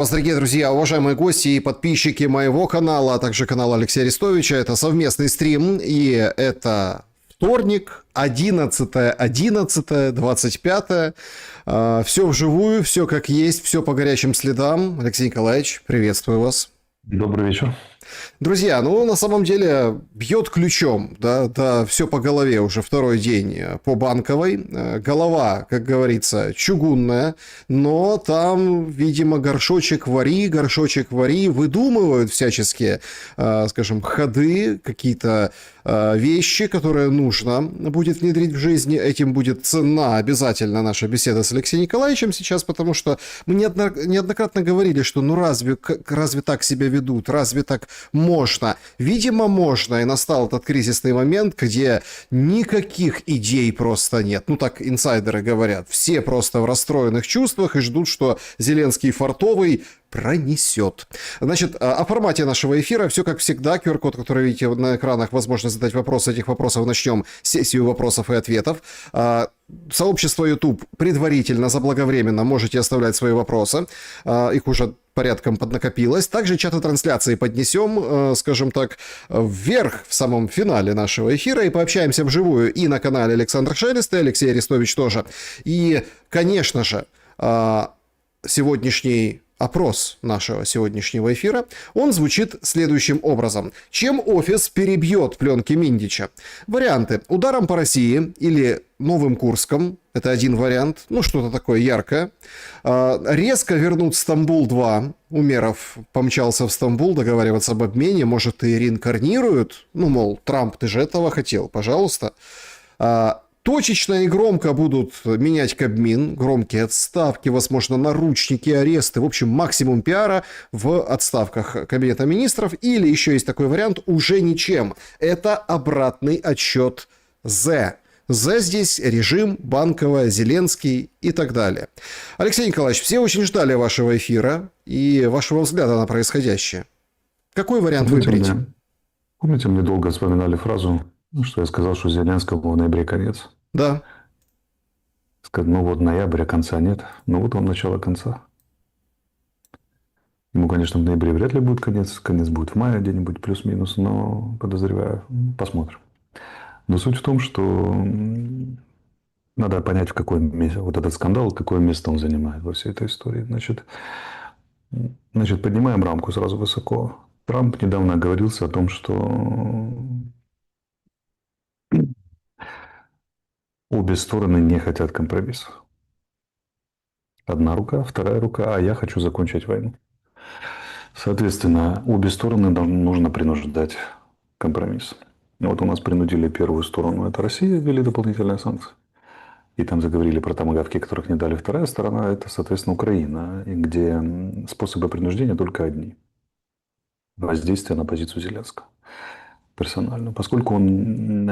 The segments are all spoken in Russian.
Вас, дорогие друзья, уважаемые гости и подписчики моего канала, а также канала Алексея Арестовича. Это совместный стрим, и это вторник, 11.11, 25. Все вживую, все как есть, все по горячим следам. Алексей Николаевич, приветствую вас. Добрый вечер. Друзья, ну на самом деле бьет ключом, да, все по голове уже второй день по Банковой. Голова, как говорится, чугунная, но там, видимо, горшочек вари, выдумывают всяческие, скажем, ходы, какие-то вещи, которые нужно будет внедрить в жизнь. Этим будет ценна обязательно наша беседа с Алексеем Николаевичем сейчас, потому что мы неоднократно говорили, что ну разве так себя ведут, разве так можно? Видимо, можно, и настал этот кризисный момент, где никаких идей просто нет. Ну так инсайдеры говорят. Все просто в расстроенных чувствах и ждут, что Зеленский фартовый пронесет. Значит, о формате нашего эфира все как всегда. QR-код, который видите на экранах, возможность задать вопросы. Этих вопросов начнем сессию вопросов и ответов. Сообщество YouTube предварительно, заблаговременно можете оставлять свои вопросы. Их уже порядком поднакопилось. Также чаты трансляции поднесем, скажем так, вверх в самом финале нашего эфира и пообщаемся вживую и на канале Александр Шелест, и Алексей Арестович тоже. И, конечно же, сегодняшний опрос нашего сегодняшнего эфира, он звучит следующим образом. Чем офис перебьет пленки Миндича? Варианты. Ударом по России или новым Курском. Это один вариант. Ну, что-то такое яркое. Резко вернуть Стамбул-2. Умеров помчался в Стамбул договариваться об обмене. Может, и реинкарнируют? Ну, мол, Трамп, ты же этого хотел. Пожалуйста. Точечно и громко будут менять Кабмин, громкие отставки, возможно, наручники, аресты, в общем, максимум пиара в отставках Кабинета министров. Или еще есть такой вариант, уже ничем. Это обратный отсчет З. З здесь режим, Банковая, Зеленский и так далее. Алексей Николаевич, все очень ждали вашего эфира и вашего взгляда на происходящее. Какой вариант выберете? Помните, мне долго вспоминали фразу, что я сказал, что Зеленскому в ноябре конец. Да. Ну вот ноября, конца нет. Ну вот вам начало конца. Ему, конечно, в ноябре вряд ли будет конец. Конец будет в мае где-нибудь плюс-минус, но подозреваю. Посмотрим. Но суть в том, что надо понять, в какое место, вот этот скандал, какое место он занимает во всей этой истории. Значит, поднимаем рамку сразу высоко. Трамп недавно оговорился о том, что обе стороны не хотят компромиссов. Одна рука, вторая рука, а я хочу закончить войну. Соответственно, обе стороны нужно принуждать компромисс. Вот у нас принудили первую сторону, это Россия, ввели дополнительные санкции. И там заговорили про томагавки, которых не дали. Вторая сторона, это, соответственно, Украина, где способы принуждения только одни. Воздействие на позицию Зеленского персонально. Поскольку он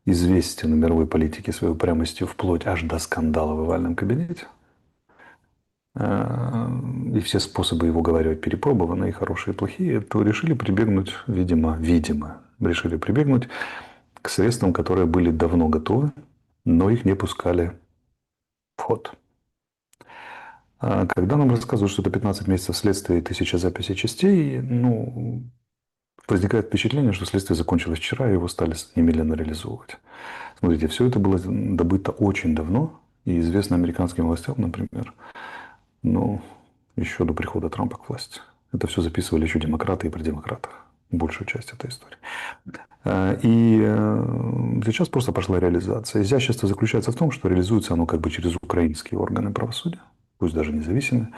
известен в мировой политике своей упрямостью вплоть аж до скандала в овальном кабинете, и все способы его уговаривать перепробованы, и хорошие, и плохие, то решили прибегнуть, видимо, решили прибегнуть к средствам, которые были давно готовы, но их не пускали в ход. Когда нам рассказывают, что это 15 месяцев следствия и 1000 записей частей, возникает впечатление, что следствие закончилось вчера, и его стали немедленно реализовывать. Смотрите, все это было добыто очень давно, и известно американским властям, например, еще до прихода Трампа к власти. Это все записывали еще демократы и при демократах. Большую часть этой истории. И сейчас просто пошла реализация. Изящество заключается в том, что реализуется оно как бы через украинские органы правосудия, пусть даже независимые,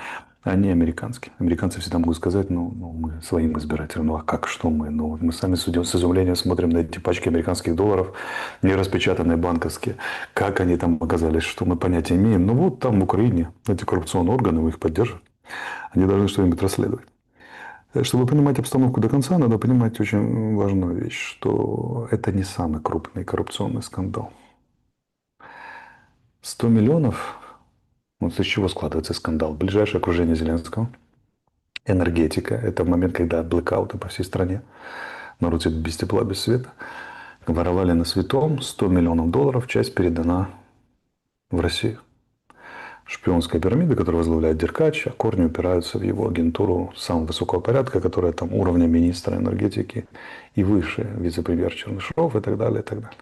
а не американские. Американцы всегда могут сказать, мы своим избирателям, а как, что мы? Мы сами с изумлением смотрим на эти пачки американских долларов, не распечатанные банковские. Как они там оказались, что мы понятия имеем. Вот там в Украине эти коррупционные органы, мы их поддержим. Они должны что-нибудь расследовать. Чтобы понимать обстановку до конца, надо понимать очень важную вещь, что это не самый крупный коррупционный скандал. 100 миллионов, вот из чего складывается скандал? Ближайшее окружение Зеленского, энергетика, это момент, когда блэкауты по всей стране, народ сидит без тепла, без света, воровали на святом, 100 миллионов долларов, часть передана в Россию. шпионская пирамида, которую возглавляет Деркач, а корни упираются в его агентуру самого высокого порядка, которая там уровня министра энергетики и выше, вице-премьер Чернышов и так далее, и так далее.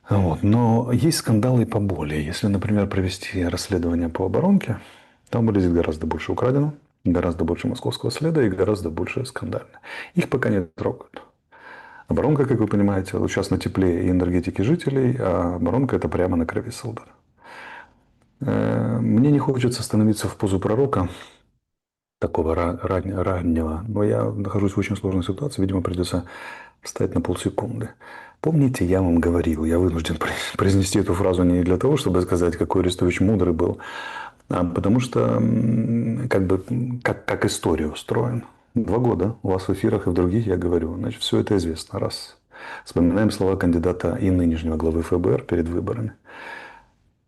Вот. Но есть скандалы и поболее. Если, например, провести расследование по оборонке, там будет гораздо больше украдено, гораздо больше московского следа и гораздо больше скандально. Их пока не трогают. Оборонка, как вы понимаете, вот сейчас на тепле и энергетике жителей, а оборонка – это прямо на крови солдат. Мне не хочется становиться в позу пророка такого раннего, но я нахожусь в очень сложной ситуации, видимо, придется встать на полсекунды. Помните, я вам говорил, я вынужден произнести эту фразу не для того, чтобы сказать, какой Арестович мудрый был, а потому что как бы как история устроена. 2 года у вас в эфирах и в других я говорю, значит, все это известно. Раз. Вспоминаем слова кандидата и нынешнего главы ФБР перед выборами,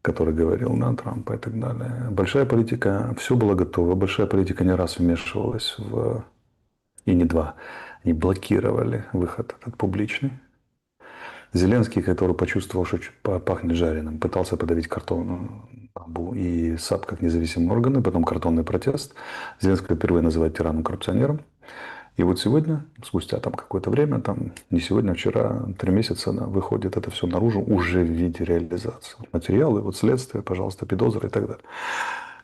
который говорил на Трампа и так далее. Большая политика, все было готово. Большая политика не раз вмешивалась и не два. Они блокировали выход этот публичный. Зеленский, который почувствовал, что пахнет жареным, пытался подавить картон и САП как независимые органы, потом картонный протест. Зеленского впервые называют тираном-коррупционером. И вот сегодня, спустя там какое-то время, там не сегодня, а вчера, 3 месяца, выходит это все наружу уже в виде реализации. Материалы, вот следствие, пожалуйста, подозры и так далее.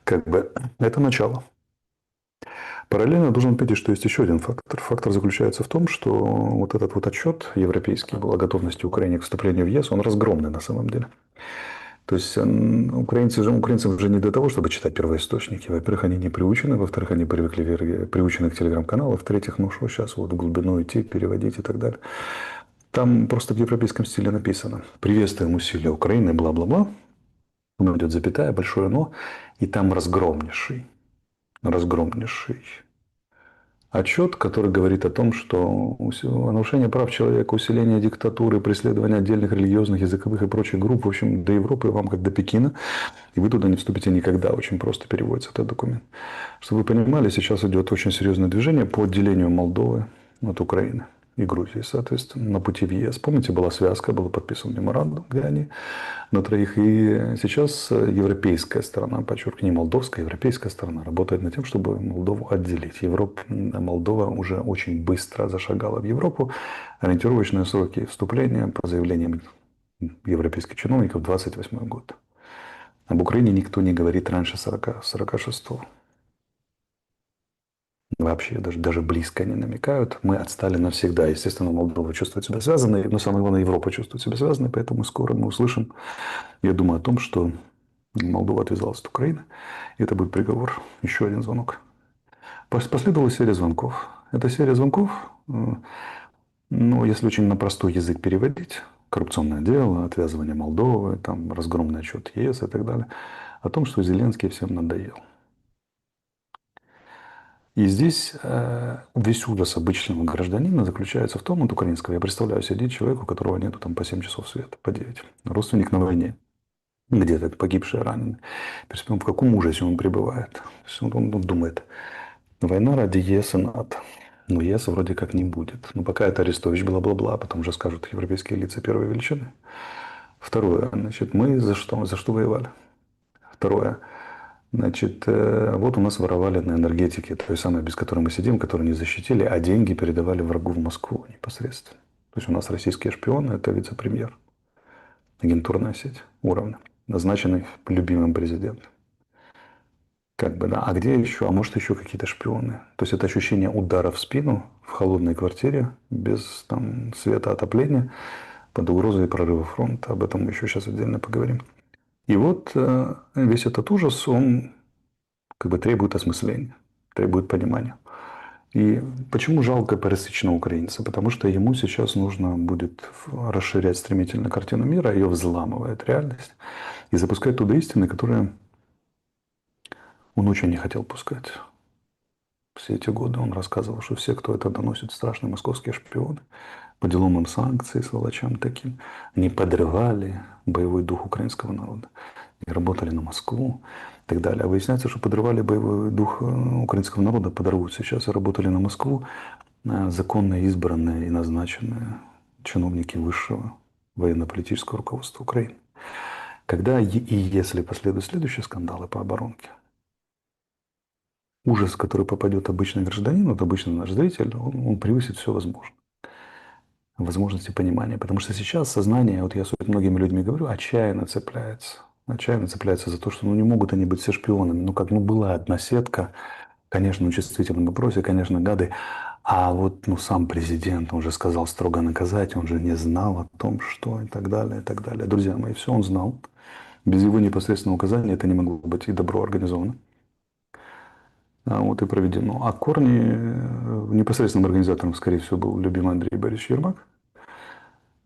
Как бы это начало. Параллельно должен отметить, что есть еще один фактор. Фактор заключается в том, что вот этот вот отчет европейский был о готовности Украины к вступлению в ЕС, он разгромный на самом деле. То есть украинцам же не для того, чтобы читать первоисточники. Во-первых, они не приучены, во-вторых, они приучены к телеграм-каналу, в-третьих, ну что сейчас вот в глубину идти, переводить и так далее. Там просто в европейском стиле написано: приветствуем усилия Украины, бла-бла-бла. Потом идет запятая, большое «но», и там разгромнейший отчет, который говорит о том, что нарушение прав человека, усиление диктатуры, преследование отдельных религиозных, языковых и прочих групп, в общем, до Европы вам как до Пекина, и вы туда не вступите никогда. Очень просто переводится этот документ. Чтобы вы понимали, сейчас идет очень серьезное движение по отделению Молдовы от Украины и Грузии, соответственно, на пути в ЕС. Помните, была связка, был подписан меморандум, где они на троих. И сейчас европейская сторона, подчеркну, не молдовская, европейская сторона работает над тем, чтобы Молдову отделить. Молдова уже очень быстро зашагала в Европу. Ориентировочные сроки вступления по заявлениям европейских чиновников 28 год. Об Украине никто не говорит раньше 46-го. Вообще даже близко не намекают. Мы отстали навсегда. Естественно, Молдова чувствует себя связанной, но самое главное, Европа чувствует себя связанной, поэтому скоро мы услышим, я думаю, о том, что Молдова отвязалась от Украины. И это будет приговор. Еще один звонок. Последовала серия звонков. Эта серия звонков, ну, если очень на простой язык переводить, коррупционное дело, отвязывание Молдовы, там, разгромный отчет ЕС и так далее, о том, что Зеленский всем надоел. И здесь весь ужас обычного гражданина заключается в том, от украинского, я представляю сидит человек, у которого нету там по 7 часов света, по 9. Родственник на войне, где-то погибший, раненый. В каком ужасе он пребывает. Он думает, война ради ЕС и НАТО. Но ЕС вроде как не будет. Но пока это Арестович, бла-бла-бла, потом уже скажут европейские лица первой величины. Второе, значит, мы за что воевали? Второе, значит, вот у нас воровали на энергетике, той самой, без которой мы сидим, которую не защитили, а деньги передавали врагу в Москву непосредственно. То есть у нас российские шпионы – это вице-премьер, агентурная сеть уровня, назначенный любимым президентом. Как бы, да. А где еще? А может, еще какие-то шпионы? То есть это ощущение удара в спину в холодной квартире, без там, света, отопления, под угрозой прорыва фронта. Об этом мы еще сейчас отдельно поговорим. И вот весь этот ужас, он как бы требует осмысления, требует понимания. И почему жалко пересечного украинца? Потому что ему сейчас нужно будет расширять стремительно картину мира, ее взламывает реальность, и запускать туда истины, которые он очень не хотел пускать. Все эти годы он рассказывал, что все, кто это доносит, страшные московские шпионы, по делам им санкций, сволочам таким, они подрывали боевой дух украинского народа, и работали на Москву и так далее. А выясняется, что подрывали боевой дух украинского народа, подорвут сейчас, и работали на Москву законно избранные и назначенные чиновники высшего военно-политического руководства Украины. Когда и если последуют следующие скандалы по оборонке, ужас, который попадет обычный гражданин, вот обычный наш зритель, он превысит все возможное. Возможности понимания. Потому что сейчас сознание, вот я с многими людьми говорю, отчаянно цепляется. Отчаянно цепляется за то, что не могут они быть все шпионами. Была одна сетка, конечно, в чувствительном вопросе, конечно, гады. А вот сам президент, он же сказал строго наказать, он же не знал о том, что и так далее, и так далее. Друзья мои, все он знал. Без его непосредственного указания это не могло быть и добро организовано. Вот и проведено. А корни непосредственным организатором, скорее всего, был любимый Андрей Борисович Ермак.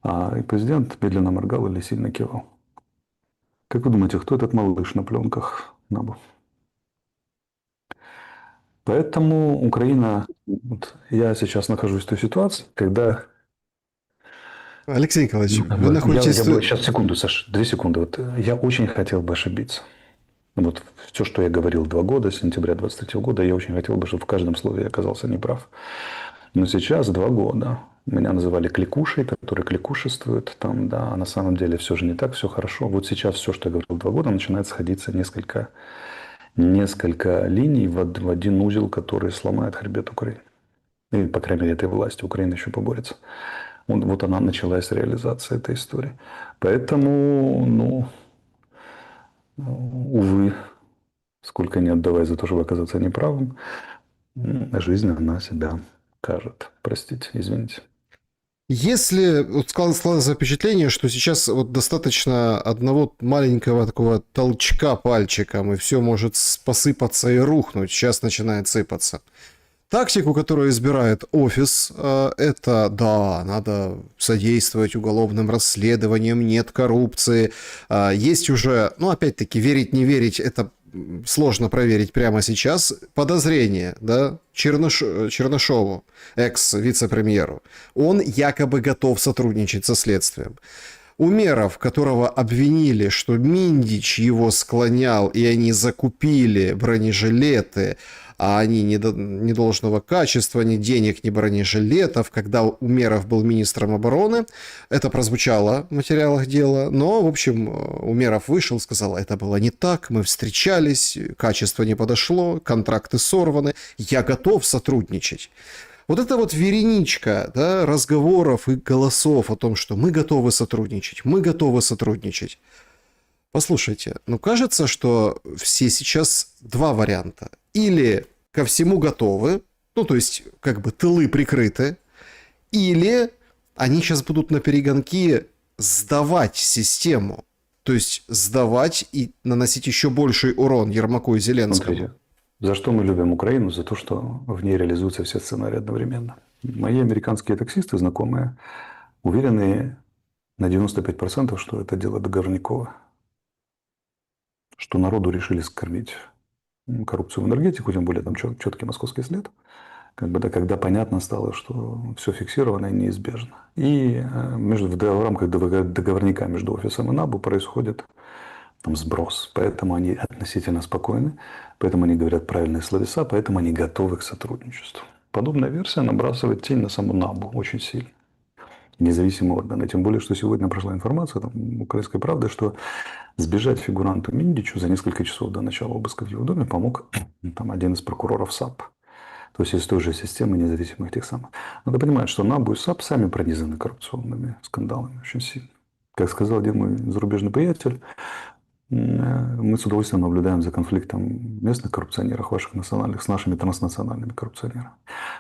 И президент медленно моргал или сильно кивал. Как вы думаете, кто этот малыш на пленках НАБУ? Поэтому Украина... Вот я сейчас нахожусь в той ситуации, когда... Алексей Николаевич, вы находитесь... Я бы... Сейчас, секунду, Саш, 2 секунды. Вот я очень хотел бы ошибиться. Вот все, что я говорил 2 года, с сентября 23 года, я очень хотел бы, чтобы в каждом слове я оказался неправ. Но сейчас 2 года. Меня называли кликушей, который кликушествует. Там, да, а на самом деле все же не так, все хорошо. Вот сейчас все, что я говорил 2 года, начинает сходиться несколько линий в один узел, который сломает хребет Украины. И, по крайней мере, этой власти Украина еще поборется. Вот она началась, реализация этой истории. Поэтому, увы, сколько не отдавай за то, чтобы оказаться неправым, жизнь она себя кажет. Простите, извините. Если вот складывается впечатление, что сейчас вот достаточно одного маленького такого толчка пальчиком, и все может посыпаться и рухнуть, сейчас начинает сыпаться. Тактику, которую избирает офис, это, да, надо содействовать уголовным расследованиям, нет коррупции. Есть уже, опять-таки, верить, не верить, это сложно проверить прямо сейчас, подозрение, да, Чернышову, экс-вице-премьеру. Он якобы готов сотрудничать со следствием. Умеров, которого обвинили, что Миндич его склонял, и они закупили бронежилеты, а они не должного качества, ни денег, ни бронежилетов, когда Умеров был министром обороны. Это прозвучало в материалах дела, но, в общем, Умеров вышел, сказал, это было не так, мы встречались, качество не подошло, контракты сорваны, я готов сотрудничать. Вот это вот вереничка, да, разговоров и голосов о том, что мы готовы сотрудничать, мы готовы сотрудничать. Послушайте, кажется, что все сейчас 2 варианта. Или ко всему готовы, то есть как бы тылы прикрыты, или они сейчас будут на перегонки сдавать систему. То есть сдавать и наносить еще больший урон Ермаку и Зеленскому. Смотрите, за что мы любим Украину? За то, что в ней реализуются все сценарии одновременно. Мои американские таксисты, знакомые, уверены на 95%, что это дело Договорникова. Что народу решили скормить коррупцию в энергетику, тем более там четкий московский след, когда понятно стало, что все фиксировано и неизбежно. И в рамках договорника между офисом и НАБУ происходит сброс. Поэтому они относительно спокойны, поэтому они говорят правильные словеса, поэтому они готовы к сотрудничеству. Подобная версия набрасывает тень на саму НАБУ очень сильно. Независимые органы. Тем более, что сегодня прошла информация «Украинской правды», что сбежать фигуранту Миндичу за несколько часов до начала обыска в его доме помог один из прокуроров САП. То есть из той же системы независимых тех самых. Надо понимать, что НАБУ и САП сами пронизаны коррупционными скандалами очень сильно. Как сказал один мой зарубежный приятель, мы с удовольствием наблюдаем за конфликтом местных коррупционеров, ваших национальных, с нашими транснациональными коррупционерами.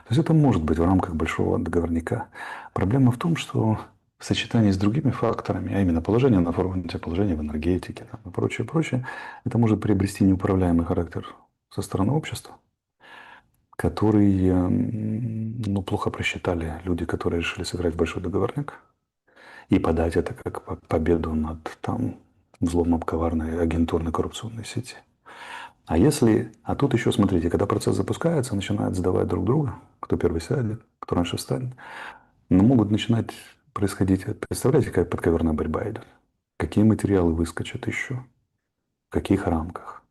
То есть это может быть в рамках большого договорника. Проблема в том, что в сочетании с другими факторами, а именно положение на фронте, положение в энергетике и прочее, это может приобрести неуправляемый характер со стороны общества, который плохо просчитали люди, которые решили сыграть в большой договорник и подать это как победу над взломом коварной агентурной коррупционной сети. А тут еще, смотрите, когда процесс запускается, начинают сдавать друг друга, кто первый сядет, кто раньше встанет, но могут начинать происходить, представляете, как подковерная борьба идет? Какие материалы выскочат еще? В каких рамках?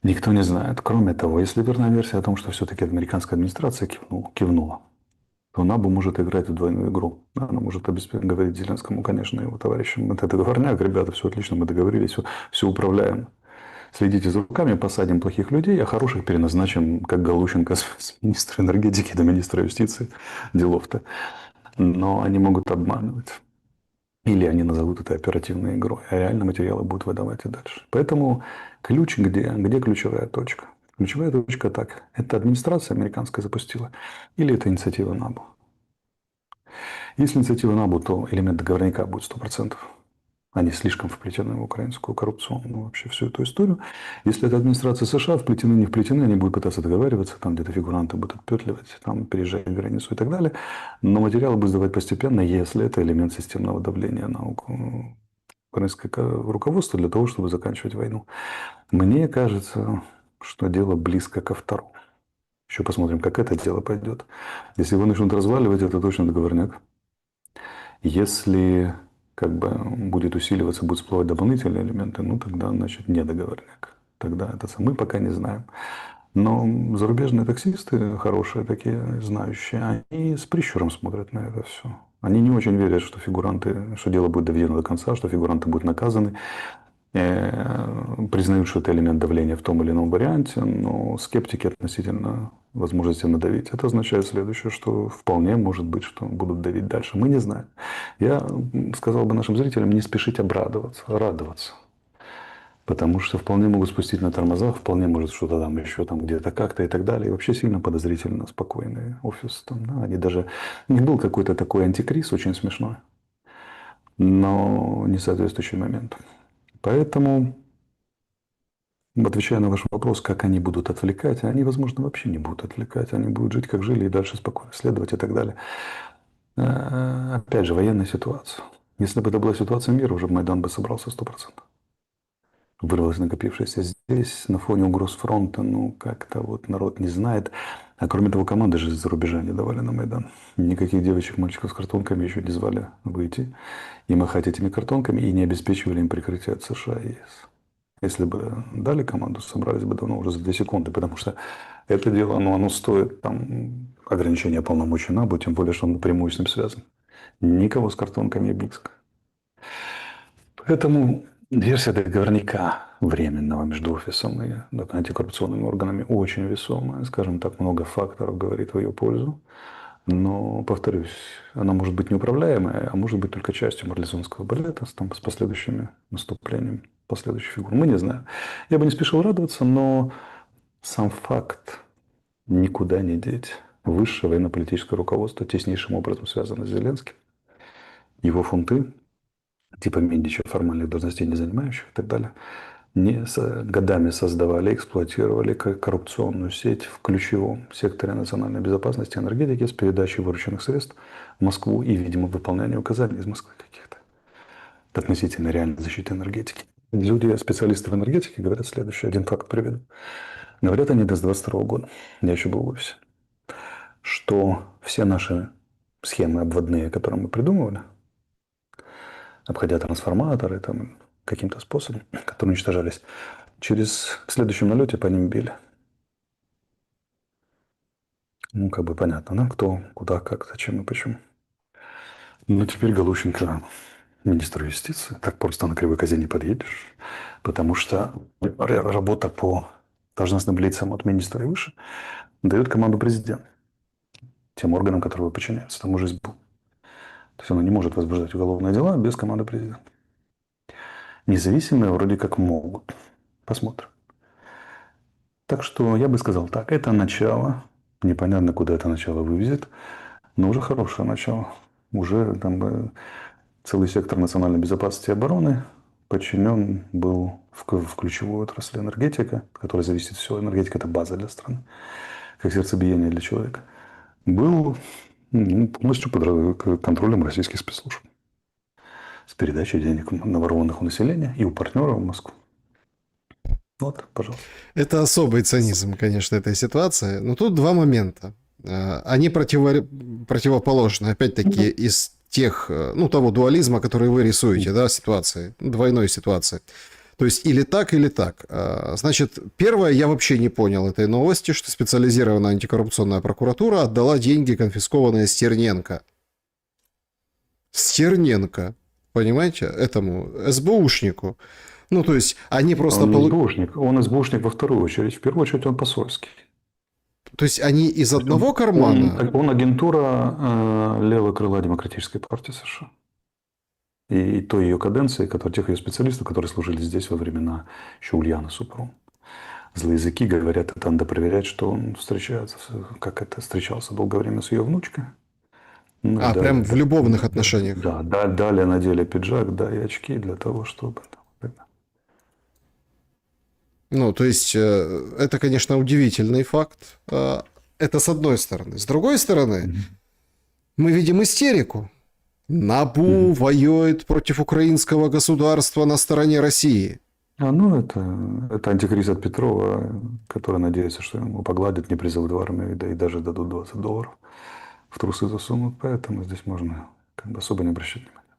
Никто не знает. Кроме того, если верная версия о том, что все-таки американская администрация кивнула, то НАБУ может играть в двойную игру. Она может говорить Зеленскому, конечно, и его товарищам: это договорняк, ребята, все отлично, мы договорились, все управляем. Следите за руками, посадим плохих людей, а хороших переназначим, как Галущенко, с министра энергетики до министра юстиции. Делов-то. Но они могут обманывать. Или они назовут это оперативной игрой, а реально материалы будут выдавать и дальше. Поэтому ключ где? Где ключевая точка? Ключевая точка так. Это администрация американская запустила или это инициатива НАБУ? Если инициатива НАБУ, то элемент договорника будет 100%. Они слишком вплетены в украинскую коррупционную вообще всю эту историю. Если это администрация США, вплетены, не вплетены, они будут пытаться договариваться, там где-то фигуранты будут отпетливать, там переезжать границу и так далее. Но материалы будут сдавать постепенно, если это элемент системного давления на украинское руководство для того, чтобы заканчивать войну. Мне кажется, что дело близко ко второму. Еще посмотрим, как это дело пойдет. Если его начнут разваливать, это точно договорняк. Если будет усиливаться, будут всплывать дополнительные элементы, тогда, значит, не договорняк. Тогда это мы пока не знаем. Но зарубежные таксисты, хорошие такие, знающие, они с прищуром смотрят на это все. Они не очень верят, что дело будет доведено до конца, что фигуранты будут наказаны. Признают, что это элемент давления в том или ином варианте, но скептики относительно возможности надавить. Это означает следующее, что вполне может быть, что будут давить дальше. Мы не знаем. Я сказал бы нашим зрителям не спешить обрадоваться, радоваться. Потому что вполне могут спустить на тормозах, вполне может что-то там еще там где-то как-то и так далее. И вообще сильно подозрительно спокойный офис. Там, да. Они даже... У них был какой-то такой антикриз очень смешной, но не соответствующий момент. Поэтому, отвечая на ваш вопрос, как они будут отвлекать, они, возможно, вообще не будут отвлекать. Они будут жить, как жили, и дальше спокойно следовать и так далее. Опять же, военная ситуация. Если бы это была ситуация мира, уже Майдан бы собрался 100%. Вырвалось накопившееся здесь, на фоне угроз фронта, как-то народ не знает. А кроме того, команды же из-за рубежа не давали на Майдан. Никаких девочек, мальчиков с картонками еще не звали выйти и махать этими картонками, и не обеспечивали им прикрытие от США и ЕС. Если бы дали команду, собрались бы давно уже за 2 секунды, потому что это дело, оно стоит ограничения полномочий НАБУ, тем более, что он напрямую с ним связан. Никого с картонками и близко. Поэтому версия договорника временного между офисом и антикоррупционными органами очень весомая. Скажем так, много факторов говорит в ее пользу. Но, повторюсь, она может быть неуправляемая, а может быть только частью марлезонского балета с последующими наступлениями последующих фигур. Мы не знаем. Я бы не спешил радоваться, но сам факт никуда не деть. Высшее военно-политическое руководство теснейшим образом связано с Зеленским. Его фунты, типа Миндича, формальных должностей не занимающих и так далее, годами создавали, эксплуатировали коррупционную сеть в ключевом секторе национальной безопасности и энергетики с передачей вырученных средств в Москву и, видимо, выполнение указаний из Москвы каких-то относительно реальной защиты энергетики. Люди, специалисты в энергетике, говорят следующее. Один факт приведу. Говорят они до 22 года, я еще был в офисе, что все наши схемы обводные, которые мы придумывали, обходя трансформаторы каким-то способом, которые уничтожались, в следующем налете по ним били. Понятно, да? Кто, куда, как, зачем и почему. Но теперь Галущенко министр юстиции. Так просто на кривой козе не подъедешь. Потому что работа по должностным лицам от министра и выше дает команду президента. Тем органам, которые подчиняются, тому же СБУ. То есть она не может возбуждать уголовные дела без команды президента. Независимые вроде как могут. Посмотрим. Так что я бы сказал так. Это начало. Непонятно, куда это начало вывезет. Но уже хорошее начало. Уже целый сектор национальной безопасности и обороны подчинен был в ключевую отрасль энергетика, которая зависит все. Энергетика – это база для страны, как сердцебиение для человека. Был полностью под контролем российских спецслужб. С передачей денег наворованных у населения и у партнеров в Москву. Вот, пожалуйста. Это особый цинизм, конечно, этой ситуации. Но тут два момента. Они противоположны, опять-таки, из того дуализма, который вы рисуете, да, ситуации, двойной ситуации. То есть или так, или так. Значит, первое, я вообще не понял этой новости, что специализированная антикоррупционная прокуратура отдала деньги, конфискованные Стерненко. Стерненко, понимаете, этому СБУшнику. Ну, то есть, они просто... Он СБУшник во вторую очередь. В первую очередь он посольский. То есть, они из одного кармана... Он агентура левого крыла Демократической партии США. И той ее каденции, тех ее специалистов, которые служили здесь во времена еще Ульяны Супрун. Злые языки говорят, это надо проверять, что он встречается, как это встречался долгое время с ее внучкой. Ну, А, прям в любовных отношениях. Да, далее надели пиджак, да, и очки для того, чтобы... Ну, то есть, это, конечно, удивительный факт. Это с одной стороны. С другой стороны, мы видим истерику. НАБУ воюет против украинского государства на стороне России. Это антикриз от Петрова, который надеется, что ему погладят, не призовут в армию, да и даже дадут $20 в трусы засунут. Поэтому здесь можно особо не обращать внимания.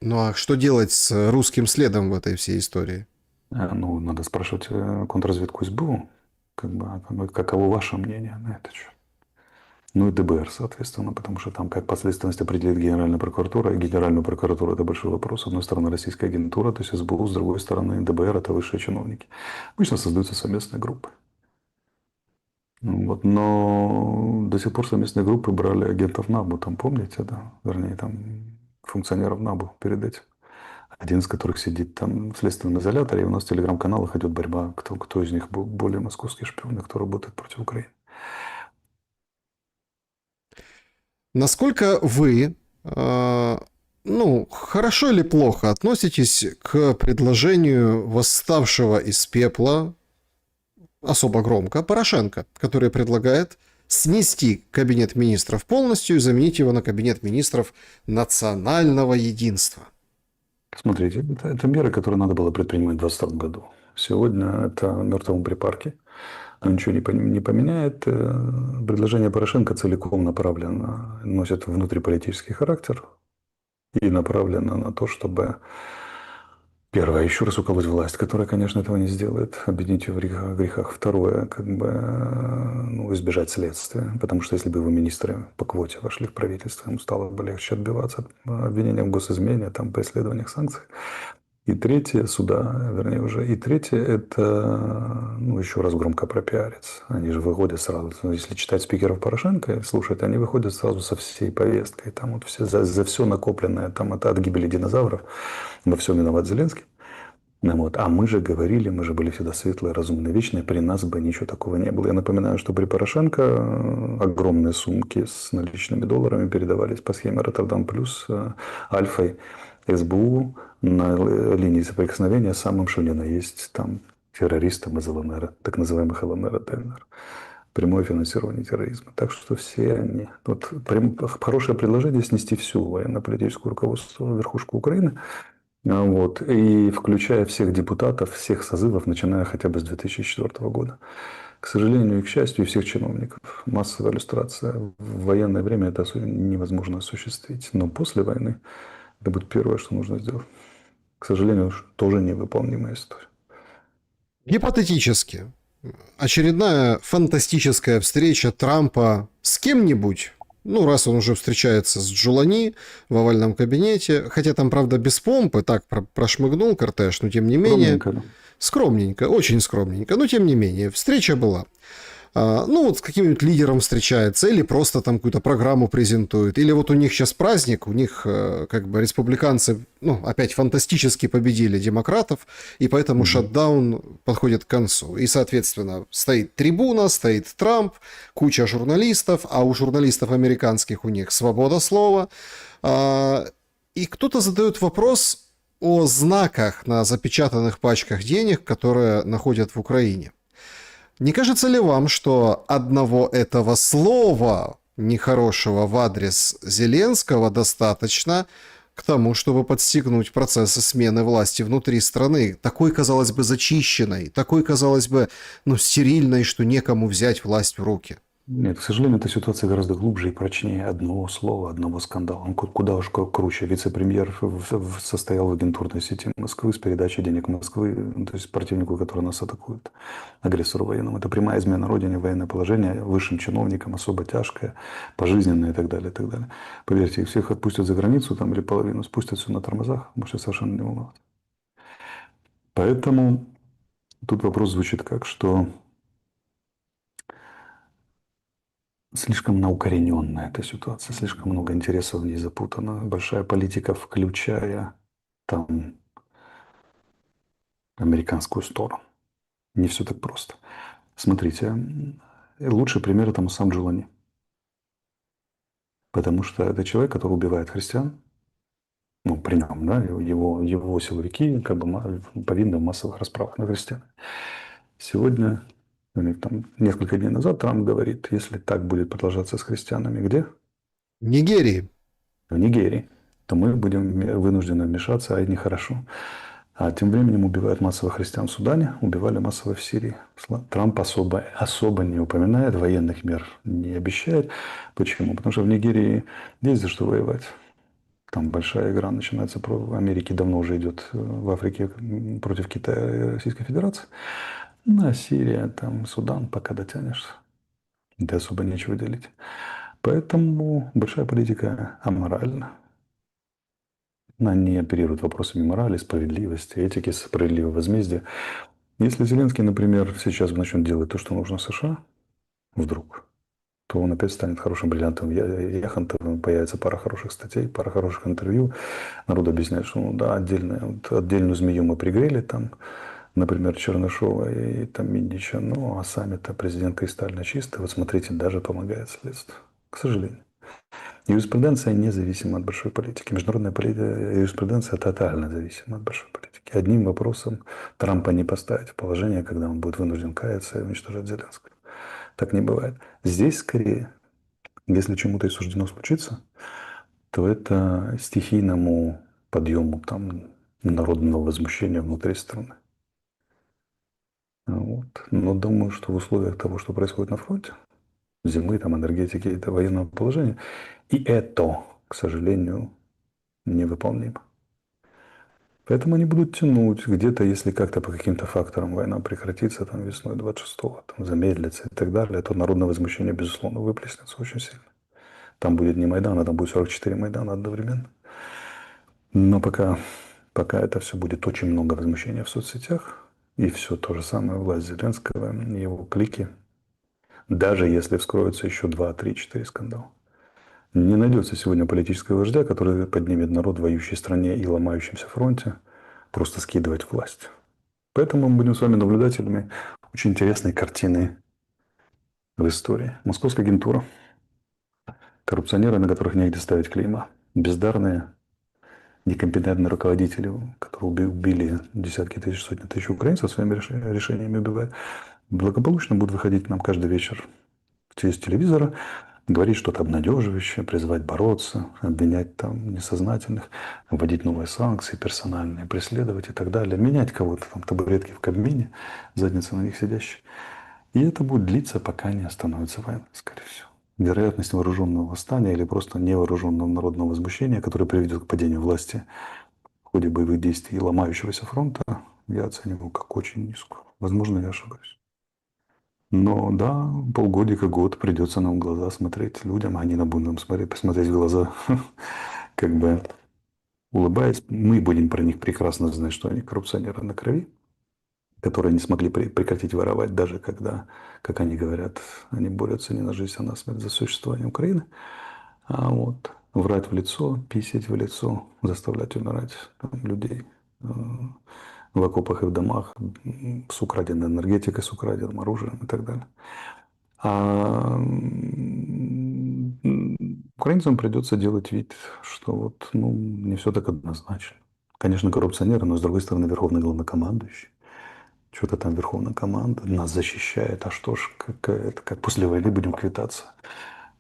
Ну, а что делать с русским следом в этой всей истории? Надо спрашивать контрразведку СБУ, каково ваше мнение на это счет. Ну и ДБР, соответственно, потому что там как последственность определит Генеральная прокуратура. И Генеральную прокуратуру это большой вопрос. С одной стороны, российская агентура, то есть СБУ, с другой стороны, ДБР это высшие чиновники. Обычно создаются совместные группы. Но до сих пор совместные группы брали агентов НАБУ, там помните, да? Вернее, там функционеров НАБУ перед этим. Один из которых сидит там в следственном изоляторе, и у нас в телеграм-каналах идет борьба, кто из них был более московский шпион, и кто работает против Украины. Насколько вы, хорошо или плохо относитесь к предложению восставшего из пепла, особо громко, Порошенко, который предлагает снести кабинет министров полностью и заменить его на кабинет министров национального единства? Смотрите, это меры, которые надо было предпринимать в 2022 году. Сегодня это мертвому припарке. Оно ничего не поменяет. Предложение Порошенко целиком направлено, носит внутриполитический характер и направлено на то, чтобы, первое, еще раз уколоть власть, которая, конечно, этого не сделает, обвинить ее в грехах. Второе, избежать следствия, потому что если бы его министры по квоте вошли в правительство, ему стало бы легче отбиваться от обвинения в госизмене, там, преследованиях, санкциях. И третье, и третье, это, еще раз громко пропиариться. Они же выходят сразу, если читать спикеров Порошенко и слушать, они выходят сразу со всей повесткой. Там вот все, за все накопленное, там это от гибели динозавров, во всем виноват Зеленский. А мы же говорили, мы же были всегда светлые, разумные, вечные, при нас бы ничего такого не было. Я напоминаю, что при Порошенко огромные сумки с наличными долларами передавались по схеме Роттердам плюс Альфой СБУ на линии соприкосновения с самым что ни на есть там террористам из ЛНР, так называемых ЛНР и ДНР. Прямое финансирование терроризма. Так что все они... Хорошее предложение снести всю военно-политическую руководство, верхушку Украины, и включая всех депутатов, всех созывов, начиная хотя бы с 2004 года. К сожалению и к счастью, и всех чиновников. Массовая иллюстрация. В военное время это невозможно осуществить. Но после войны это будет первое, что нужно сделать. К сожалению, тоже невыполнимая история. Гипотетически, очередная фантастическая встреча Трампа с кем-нибудь, раз он уже встречается с Джулани в овальном кабинете, хотя там, правда, без помпы, так прошмыгнул кортеж, но тем не менее... Скромненько, очень скромненько, но тем не менее, встреча была. С каким-нибудь лидером встречается, или просто там какую-то программу презентует, или вот у них сейчас праздник, у них республиканцы, опять фантастически победили демократов, и поэтому шатдаун подходит к концу. И, соответственно, стоит трибуна, стоит Трамп, куча журналистов, а у журналистов американских у них свобода слова. И кто-то задает вопрос о знаках на запечатанных пачках денег, которые находят в Украине. Не кажется ли вам, что одного этого слова нехорошего в адрес Зеленского достаточно к тому, чтобы подстегнуть процессы смены власти внутри страны, такой, казалось бы, зачищенной, такой, казалось бы, стерильной, что некому взять власть в руки? Нет, к сожалению, эта ситуация гораздо глубже и прочнее одного слова, одного скандала. Он куда уж круче. Вице-премьер состоял в агентурной сети Москвы с передачей денег Москвы, то есть противнику, который нас атакует, агрессору военному. Это прямая измена Родине, военное положение, высшим чиновникам, особо тяжкое, пожизненное и так далее, и так далее. Поверьте, их всех отпустят за границу, там, или половину спустят все на тормозах, можете совершенно не волноваться. Поэтому тут вопрос звучит как, что слишком она укорененная, эта ситуация, слишком много интересов в ней запутано. Большая политика, включая там американскую сторону. Не все так просто. Смотрите, лучший пример этому сам Джулани. Потому что это человек, который убивает христиан, ну, при нем, да, его силовики как бы повинны в массовых расправах над христианами. Сегодня, или там несколько дней назад Трамп говорит, если так будет продолжаться с христианами, где? Нигерии. В Нигерии, то мы будем вынуждены вмешаться, а это нехорошо. А тем временем убивают массово христиан в Судане, убивали массово в Сирии. Трамп особо не упоминает, военных мер не обещает. Почему? Потому что в Нигерии есть за что воевать. Там большая игра начинается. Америки давно уже идет в Африке против Китая и Российской Федерации. Ну, а Сирия, там, Судан, пока дотянешься. Да особо нечего делить. Поэтому большая политика аморальна. Они оперируют вопросами морали, справедливости, этики, справедливого возмездия. Если Зеленский, например, сейчас начнет делать то, что нужно США, вдруг, то он опять станет хорошим бриллиантом Яхонтовым, появится пара хороших статей, пара хороших интервью. Народ объясняет, что ну, да, отдельную змею мы пригрели там, например, Чернышова и там Минича, ну а сами-то президент кристально чистый. Вот смотрите, даже помогает следствию. К сожалению. Юриспруденция независима от большой политики. Международная юриспруденция тотально зависима от большой политики. Одним вопросом Трампа не поставить в положение, когда он будет вынужден каяться и уничтожать Зеленского. Так не бывает. Здесь скорее, если чему-то и суждено случиться, то это стихийному подъему там, народного возмущения внутри страны. Вот. Но думаю, что в условиях того, что происходит на фронте, зимы, там, энергетики, это военного положения, и это, к сожалению, невыполнимо. Поэтому они будут тянуть. Где-то, если как-то по каким-то факторам война прекратится там, весной 26-го, там, замедлится и так далее, то народное возмущение, безусловно, выплеснется очень сильно. Там будет не Майдан, а там будет 44 Майдана одновременно. Но пока это все будет очень много возмущения в соцсетях, и все то же самое власть Зеленского и его клики, даже если вскроются еще 2, 3, 4 скандала. Не найдется сегодня политического вождя, который поднимет народ в воюющей стране и ломающемся фронте, просто скидывать власть. Поэтому мы будем с вами наблюдателями очень интересной картины в истории. Московская агентура, коррупционеры, на которых негде ставить клейма, бездарные, некомпетентные руководители, которые убили десятки тысяч, сотни тысяч украинцев своими решениями убивают, благополучно будут выходить к нам каждый вечер через телевизора, говорить что-то обнадеживающее, призывать бороться, обвинять там несознательных, вводить новые санкции персональные, преследовать и так далее, менять кого-то там табуретки в Кабмине, задницы на них сидящие. И это будет длиться, пока не остановится война, скорее всего. Вероятность вооруженного восстания или просто невооруженного народного возмущения, которое приведет к падению власти в ходе боевых действий и ломающегося фронта, я оцениваю как очень низкую. Возможно, я ошибаюсь. Но да, полгодика, год придется нам в глаза смотреть людям, а они нам будут нам посмотреть в глаза, как бы улыбаясь. Мы будем про них прекрасно знать, что они коррупционеры на крови, которые не смогли прекратить воровать, даже когда, как они говорят, они борются не на жизнь, а на смерть за существование Украины. А вот врать в лицо, писать в лицо, заставлять умирать там, людей в окопах и в домах с украденной энергетикой, с украденным оружием и так далее. А украинцам придется делать вид, что вот, ну, не все так однозначно. Конечно, коррупционеры, но с другой стороны, верховный главнокомандующий. Что-то там верховная команда нас защищает. А что ж, как после войны будем квитаться?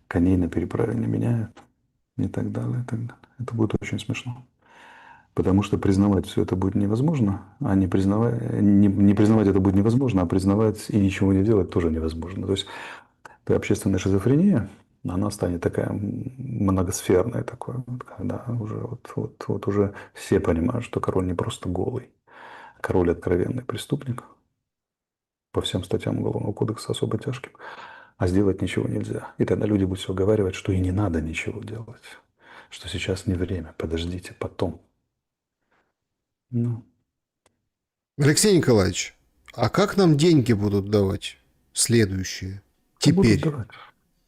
Коней на переправе не меняют. И так далее, и так далее. Это будет очень смешно. Потому что признавать все это будет невозможно, а не признавать это будет невозможно, а признавать и ничего не делать тоже невозможно. То есть общественная шизофрения, она станет такая многосферная такой, вот, когда уже вот уже все понимают, что король не просто голый, а король откровенный преступник по всем статьям Уголовного кодекса особо тяжким, а сделать ничего нельзя. И тогда люди будут все уговаривать, что и не надо ничего делать, что сейчас не время, подождите, потом. Ну, Алексей Николаевич, а как нам деньги будут давать следующие? да будут Теперь. давать.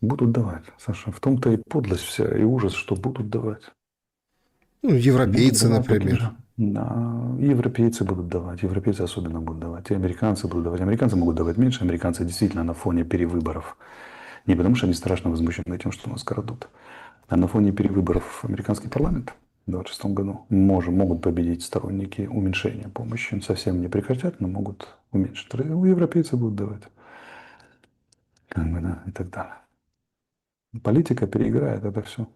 Будут давать, Саша. В том-то и подлость вся, и ужас, что будут давать. Ну, Будут европейцы, давать такие например. же. Да, и европейцы будут давать, европейцы особенно будут давать, и американцы будут давать. Американцы могут давать меньше, американцы действительно на фоне перевыборов. Не потому, что они страшно возмущены тем, что нас крадут, а на фоне перевыборов в американский парламент в 2026 году могут победить сторонники уменьшения помощи. Совсем не прекратят, но могут уменьшить. У европейцев будут давать. Как бы, да, и так далее. Политика переиграет это все.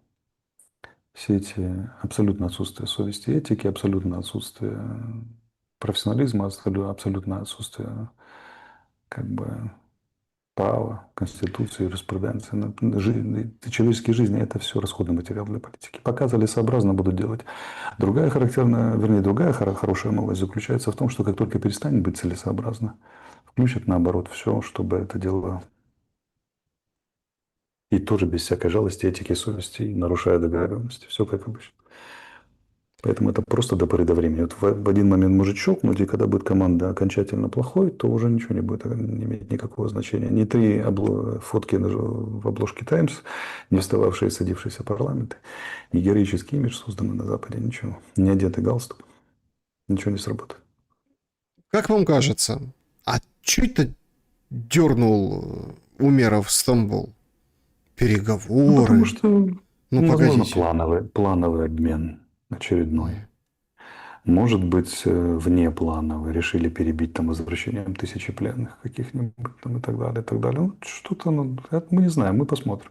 Все эти абсолютно отсутствие совести и этики, абсолютно отсутствие профессионализма, абсолютно отсутствие как бы права, конституции, юриспруденции. Человеческие жизни – это все расходный материал для политики. Пока целесообразно будут делать. Другая характерная, вернее, другая хорошая новость заключается в том, что как только перестанет быть целесообразно, включат наоборот все, чтобы это дело и тоже без всякой жалости, этики, совести, нарушая договоренности. Все как обычно. Поэтому это просто до поры до времени. Вот в один момент может щелкнуть, и когда будет команда окончательно плохой, то уже ничего не будет не иметь никакого значения. Ни три фотки в обложке «Таймс», не встававшие и садившиеся парламенты, ни героический имидж, созданный на Западе, ничего. Не одетый галстук, ничего не сработает. Как вам кажется, а чё это дернул Умеров в Стамбул? Ну, потому Переговоры. что, Ну, возможно, погодите. плановый обмен очередной. Может быть, внепланово решили перебить там возвращением тысячи пленных каких-нибудь там и так далее, и так далее. Ну, что-то, ну, это мы не знаем, мы посмотрим.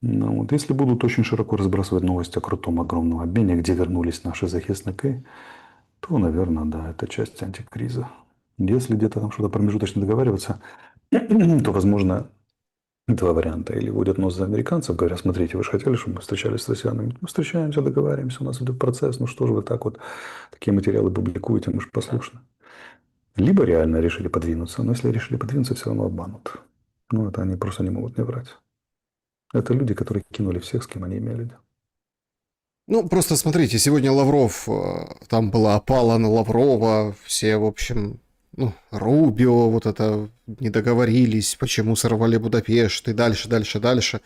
Ну, вот если будут очень широко разбрасывать новости о крутом огромном обмене, где вернулись наши захисники, то, наверное, да, это часть антикриза. Если где-то там что-то промежуточно договариваться, то, возможно, два варианта. Или водят нос за американцев, говорят, смотрите, вы же хотели, чтобы мы встречались с россиянами? Мы встречаемся, договариваемся, у нас идет процесс, ну что же вы так вот такие материалы публикуете, мы же послушны. Либо реально решили подвинуться, но если решили подвинуться, все равно обманут. Ну, это они просто не могут не врать. Это люди, которые кинули всех, с кем они имели дело. Ну, просто смотрите, сегодня Лавров, там была опала на Лаврова, все, в общем, ну, Рубио, вот это, не договорились, почему сорвали Будапешт и дальше, дальше, дальше.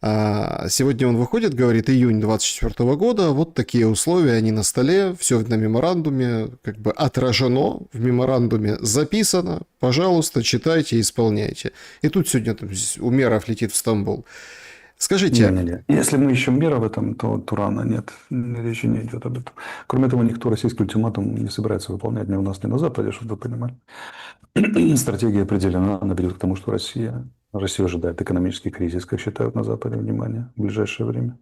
А сегодня он выходит, говорит, июнь 24 года, вот такие условия, они на столе, все на меморандуме, как бы отражено, в меморандуме записано, пожалуйста, читайте, исполняйте. И тут сегодня там, Умеров летит в Стамбул. Скажите, Не-не-не. Если мы ищем мира в этом, то Турана нет. Речи не идет об этом. Кроме того, никто российский ультиматум не собирается выполнять ни у нас, ни на Западе, чтобы вы понимали. Стратегия определена, она ведет к тому, что Россия ожидает экономический кризис, как считают на Западе, внимание, в ближайшее время.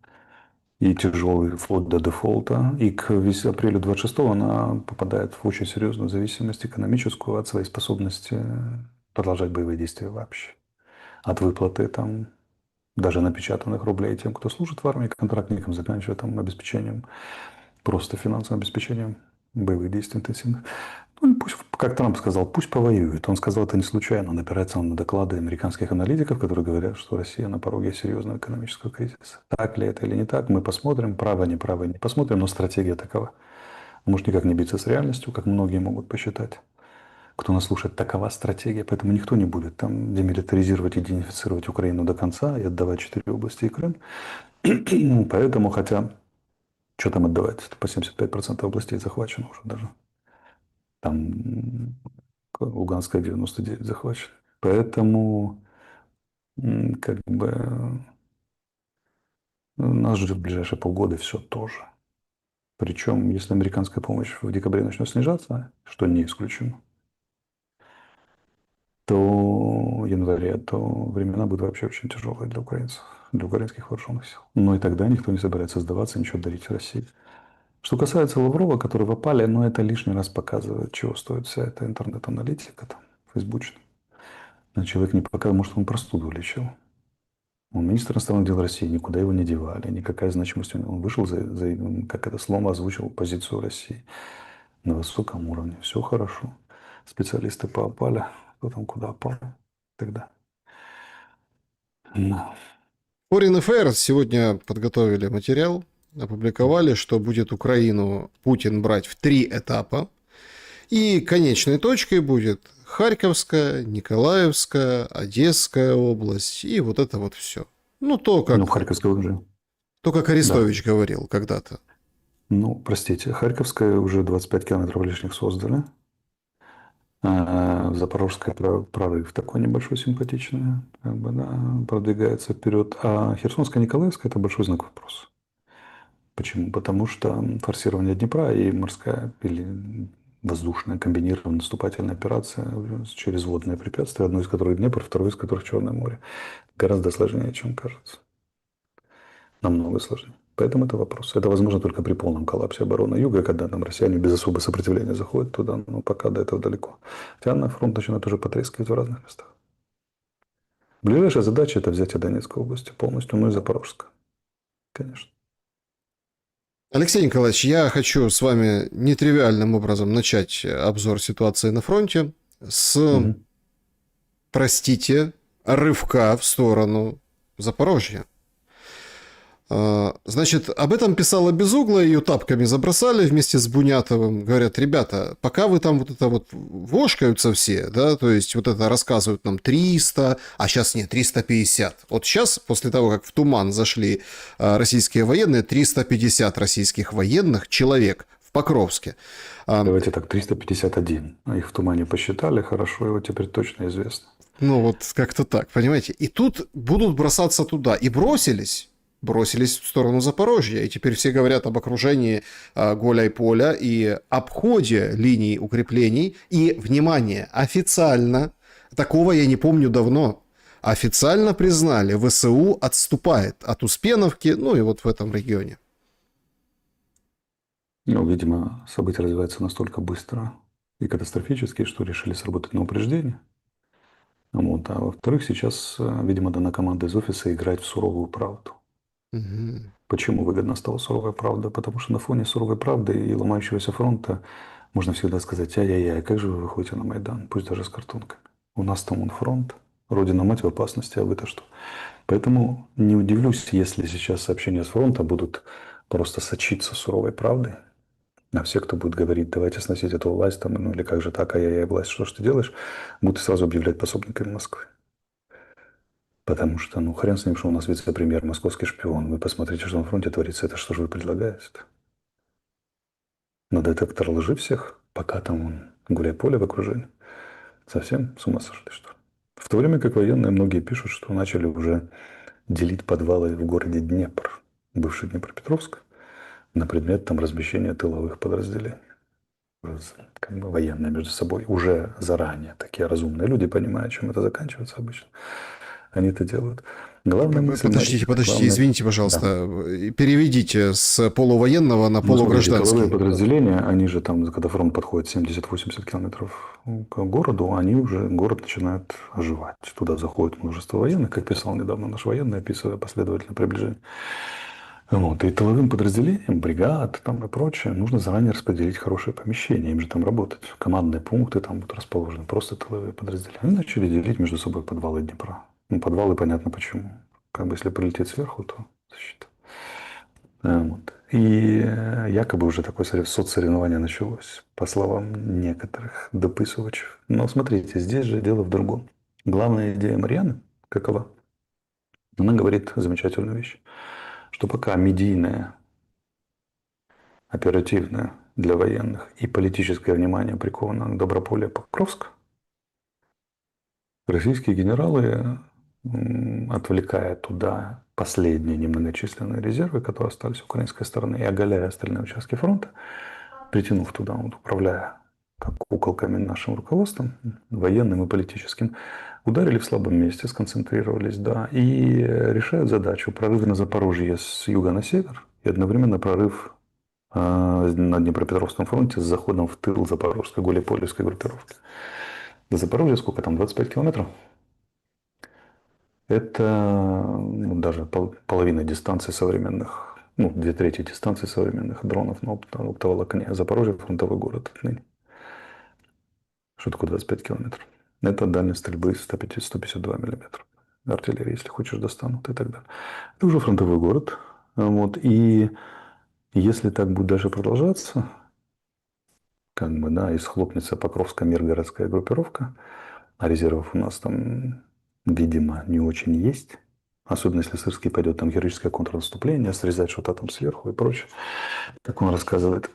И тяжелый вплоть до дефолта. И к апрелю 26-го она попадает в очень серьезную зависимость экономическую от своей способности продолжать боевые действия вообще. От выплаты там даже напечатанных рублей тем, кто служит в армии, контрактникам, заканчивая там обеспечением, просто финансовым обеспечением боевых действий интенсивных. Ну и пусть, как Трамп сказал, пусть повоюет. Он сказал это не случайно. Он опирается на доклады американских аналитиков, которые говорят, что Россия на пороге серьезного экономического кризиса. Так ли это или не так, мы посмотрим. Право, неправо, не посмотрим, но стратегия такова. Может никак не биться с реальностью, как многие могут посчитать. Кто нас слушает, такова стратегия. Поэтому никто не будет там демилитаризировать и денацифицировать Украину до конца и отдавать 4 области и Крым. Поэтому, хотя, что там отдавать? По 75% областей захвачено уже даже. Там Луганская 99 захвачена. Поэтому как бы нас ждет в ближайшие полгода все тоже. Причем, если американская помощь в декабре начнет снижаться, что не исключено, то в январе, то времена будут вообще очень тяжелые для украинцев, для украинских вооруженных сил. Но и тогда никто не собирается сдаваться, ничего дарить России. Что касается Лаврова, который в опале, но это лишний раз показывает, чего стоит вся эта интернет-аналитика, там, фейсбучная. А человек не показывает, может, он простуду лечил. Он министр иностранных дел России, никуда его не девали, никакая значимость у него. Он вышел, как это слово, озвучил позицию России на высоком уровне. Все хорошо. Специалисты поопали, кто там куда опал тогда. Ну, Foreign Affairs сегодня подготовили материал, опубликовали, что будет Украину Путин брать в 3 этапа. И конечной точкой будет Харьковская, Николаевская, Одесская область и вот это вот все. Ну, ну, в Харьковской уже. то, как Да. Арестович говорил когда-то. Ну, простите, Харьковская уже 25 километров лишних создали. Запорожская прорыв такой небольшой, симпатичный, как бы, да, продвигается вперед. А Херсонская, Николаевская – это большой знак вопроса. Почему? Потому что форсирование Днепра и морская или воздушная комбинированная наступательная операция через водные препятствия, одно из которых Днепр, второе из которых Черное море, гораздо сложнее, чем кажется. Намного сложнее. Поэтому это вопрос. Это возможно только при полном коллапсе обороны Юга, когда там россияне без особого сопротивления заходят туда, но пока до этого далеко. Хотя на фронт начинает уже потрескивать в разных местах. Ближайшая задача – это взятие Донецкой области полностью, ну и Запорожска. Конечно. Алексей Николаевич, я хочу с вами нетривиальным образом начать обзор ситуации на фронте с, Угу. простите, рывка в сторону Запорожья. Значит, об этом писала Безугла, ее тапками забросали вместе с Бунятовым. Говорят, ребята, пока вы там вот это вот вошкаются все, да, то есть вот это рассказывают нам 300, а сейчас нет, 350. Вот сейчас, после того, как в туман зашли российские военные, 350 российских военных человек в Покровске. Давайте так, 351. Их в тумане посчитали, хорошо, его теперь точно известно. Ну вот как-то так, понимаете? И тут будут бросаться туда. И бросились в сторону Запорожья. И теперь все говорят об окружении Гуляйполя и обходе линий укреплений. И, внимание, официально, такого я не помню давно, официально признали, ВСУ отступает от Успеновки, ну и вот в этом регионе. Ну, видимо, события развиваются настолько быстро и катастрофически, что решили сработать на упреждение. Вот. А во-вторых, сейчас, видимо, дана команда из офиса играть в суровую правду. Мгм. Почему выгодна стала суровая правда? Потому что на фоне суровой правды и ломающегося фронта можно всегда сказать: ай-яй-яй, как же вы выходите на Майдан, пусть даже с картонками. У нас там он фронт, Родина-мать в опасности, а вы-то что? Поэтому не удивлюсь, если сейчас сообщения с фронта будут просто сочиться суровой правдой. А все, кто будет говорить, давайте сносить эту власть, там, ну или как же так, ай-яй-яй, власть, что ж ты делаешь, будут сразу объявлять пособниками Москвы. Потому что, ну, хрен с ним, что у нас вице-премьер, московский шпион. Вы посмотрите, что на фронте творится. Это что же вы предлагаете-то? На детектор лжи всех, пока там он гуляй-поле в окружении. Совсем с ума сошли, что ли? В то время как военные многие пишут, что начали уже делить подвалы в городе Днепр, бывший Днепропетровск, на предмет там размещения тыловых подразделений. Как бы военные между собой уже заранее. Такие разумные люди понимают, чем это заканчивается обычно. Они это делают. Главная мысль, Подождите, Мария, главное... извините, Да. пожалуйста, переведите с полувоенного на Ну, смотрите, тыловые полугражданский. подразделения, они же там, когда фронт подходит 70-80 километров к городу, они уже, город начинает оживать. Туда заходит множество военных, как писал недавно наш военный, описывая последовательное приближение. Вот. И тыловым подразделениям, бригад там и прочее, нужно заранее распределить хорошее помещение, им же там работать. Командные пункты там будут расположены, просто тыловые подразделения. Они начали делить между собой подвалы Днепра. Ну, подвалы понятно почему. Как бы если прилететь сверху, то защита. Вот. И якобы уже такое соцсоревнование началось, по словам некоторых дописывачей. Но смотрите, здесь же дело в другом. Главная идея Марьяны какова? Она говорит замечательную вещь, что пока медийное, оперативное для военных и политическое внимание приковано к Доброполю Покровск, российские генералы, отвлекая туда последние немногочисленные резервы, которые остались с украинской стороны, и оголяя остальные участки фронта, притянув туда, вот, управляя как куколками нашим руководством, военным и политическим, ударили в слабом месте, сконцентрировались, да, и решают задачу прорыва на Запорожье с юга на север и одновременно прорыв на Днепропетровском фронте с заходом в тыл запорожской Гуляйполевской группировки. До Запорожья сколько там, 25 километров? Это ну, даже половина дистанции современных, ну, 2/3 дистанции современных дронов на оптоволокне. Запорожье — фронтовой город отныне. Что такое 25 километров? Это дальность стрельбы 152 миллиметра. Артиллерия, если хочешь, достанут и так далее. Это уже фронтовой город. Вот. И если так будет дальше продолжаться, как бы, да, и схлопнется Покровская миргородская группировка, а резервов у нас там, видимо, не очень есть. Особенно если Сырский пойдет там героическое контрнаступление, срезать что-то там сверху и прочее, как он рассказывает,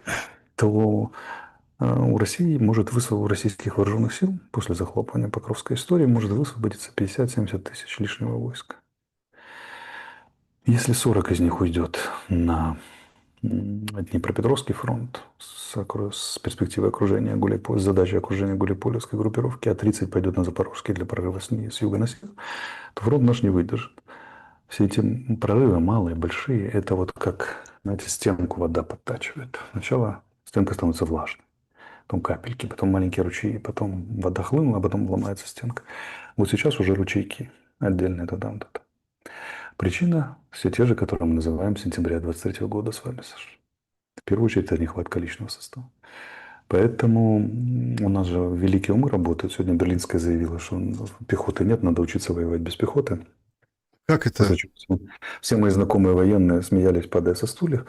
то у России может у российских вооруженных сил после захлопывания Покровской истории может высвободиться 50-70 тысяч лишнего войска. Если 40 из них уйдет на Днепропетровский фронт с перспективой окружения с задачей окружения Гуляйполевской группировки, а 30 пойдет на Запорожский для прорыва с юга на север, то фронт наш не выдержит. Все эти прорывы, малые, большие, это вот как, знаете, стенку вода подтачивает. Сначала стенка становится влажной, потом капельки, потом маленькие ручьи, потом вода хлынула, а потом ломается стенка. Вот сейчас уже ручейки отдельные туда-туда. Причина все те же, которые мы называем сентября 23 года с вами, Саша. В первую очередь, это нехватка личного состава. Поэтому у нас же великие умы работают. Сегодня Берлинская заявила, что пехоты нет, надо учиться воевать без пехоты. Как это? После чего все мои знакомые военные смеялись, падая со стульев.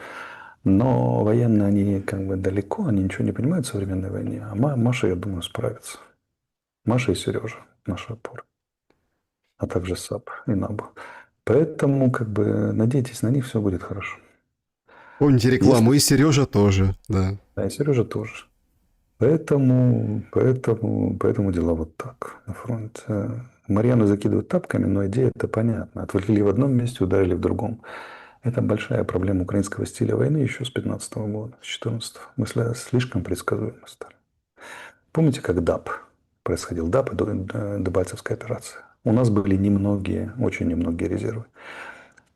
Но военные, они как бы далеко, они ничего не понимают в современной войне. А Маша, я думаю, справится. Маша и Сережа, наши опоры. А также САП и НАБУ. Поэтому, как бы, надейтесь на них, все будет хорошо. Помните рекламу, Если... и Сережа тоже, да. Да, и Сережа тоже. Поэтому дела вот так на фронте. Марьяну закидывают тапками, но идея это понятна. Отвлекли в одном месте, ударили в другом. Это большая проблема украинского стиля войны еще с 15 года, с 14. Мы слишком предсказуемы стали. Помните, как ДАП происходил? ДАП — это Дебальцевская операция. У нас были немногие, очень немногие резервы.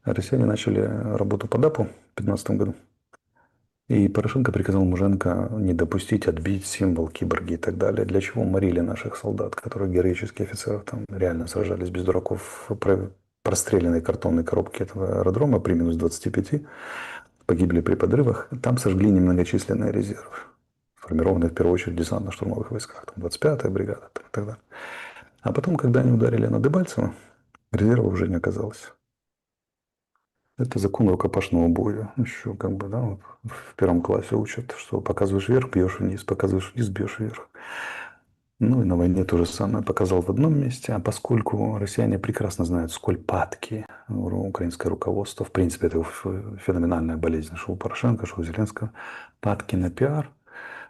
Россияне начали работу по ДАПу в 2015 году. И Порошенко приказал Муженко не допустить отбить символ, киборги и так далее. Для чего морили наших солдат, которые героические офицеров там реально сражались без дураков в простреленной картонной коробке этого аэродрома при минус 25, погибли при подрывах. Там сожгли немногочисленные резервы, сформированные в первую очередь в десантно-штурмовых войсках, там 25-я бригада там, и так далее. А потом, когда они ударили на Дебальцево, резервов уже не оказалось. Это закон рукопашного боя. Еще как бы, да, вот в первом классе учат, что показываешь вверх, бьешь вниз, показываешь вниз, бьешь вверх. Ну и на войне то же самое показал в одном месте, а поскольку россияне прекрасно знают, сколь падки украинское руководство, в принципе, это феноменальная болезнь, что у Порошенко, что у Зеленского, падки на пиар,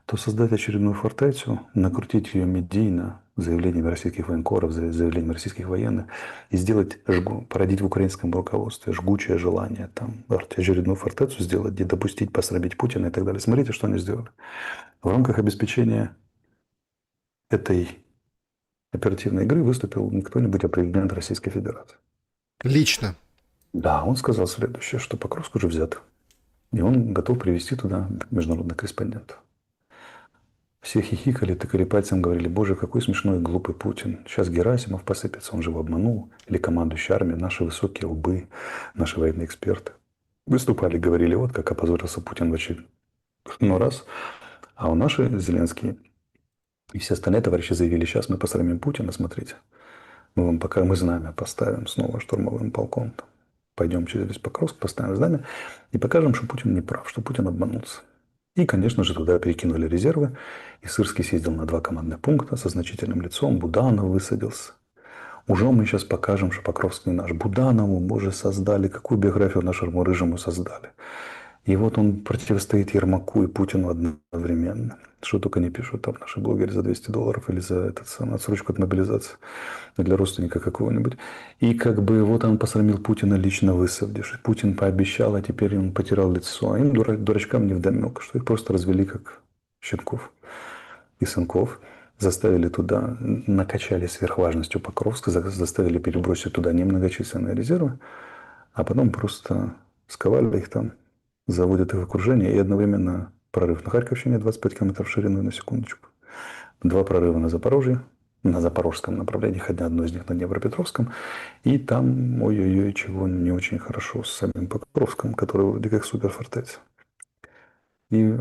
то создать очередную фортецу, накрутить ее медийно заявлениями российских военкоров, заявлениями российских военных и сделать, породить в украинском руководстве жгучее желание там очередную фортецу сделать, не допустить посрамить Путина и так далее. Смотрите, что они сделали. В рамках обеспечения этой оперативной игры выступил не кто-нибудь, а президент Российской Федерации. Лично. Да, он сказал следующее, что Покровск уже взят. И он готов привести туда международных корреспондентов. Все хихикали, тыкали пальцем, говорили: боже, какой смешной и глупый Путин. Сейчас Герасимов посыпется, он же его обманул. Или командующий армией, наши высокие лбы, наши военные эксперты. Выступали, говорили: вот как опозорился Путин в очередной раз. А у наши Зеленские и все остальные товарищи заявили: сейчас мы посрамим Путина, смотрите. Мы вам пока мы знамя поставим снова штурмовым полком. Пойдем через весь Покровск, поставим знамя и покажем, что Путин не прав, что Путин обманулся. И, конечно же, туда перекинули резервы. И Сырский съездил на 2 командных пункта со значительным лицом. Буданов высадился. Уже мы сейчас покажем, что Покровск не наш. Буданову, боже, создали. Какую биографию нашему Рыжему создали. И вот он противостоит Ермаку и Путину одновременно. Что только не пишут там наши блогеры за $200 или за отсрочку от мобилизации для родственника какого-нибудь. И как бы вот он посрамил Путина, лично высадившись. Путин пообещал, а теперь он потерял лицо. А им, дурачкам, невдомек, что их просто развели как щенков и сынков. Заставили туда, накачали сверхважностью Покровска, заставили перебросить туда немногочисленные резервы, а потом просто сковали их там, заводят их в окружение и одновременно прорыв на Харьковщине 25 километров шириной, на секундочку. 2 прорыва на Запорожье на запорожском направлении, хотя одно из них на Днепропетровском. И там, ой-ой-ой, чего не очень хорошо с самим Покровском, который вроде как суперфортеця. И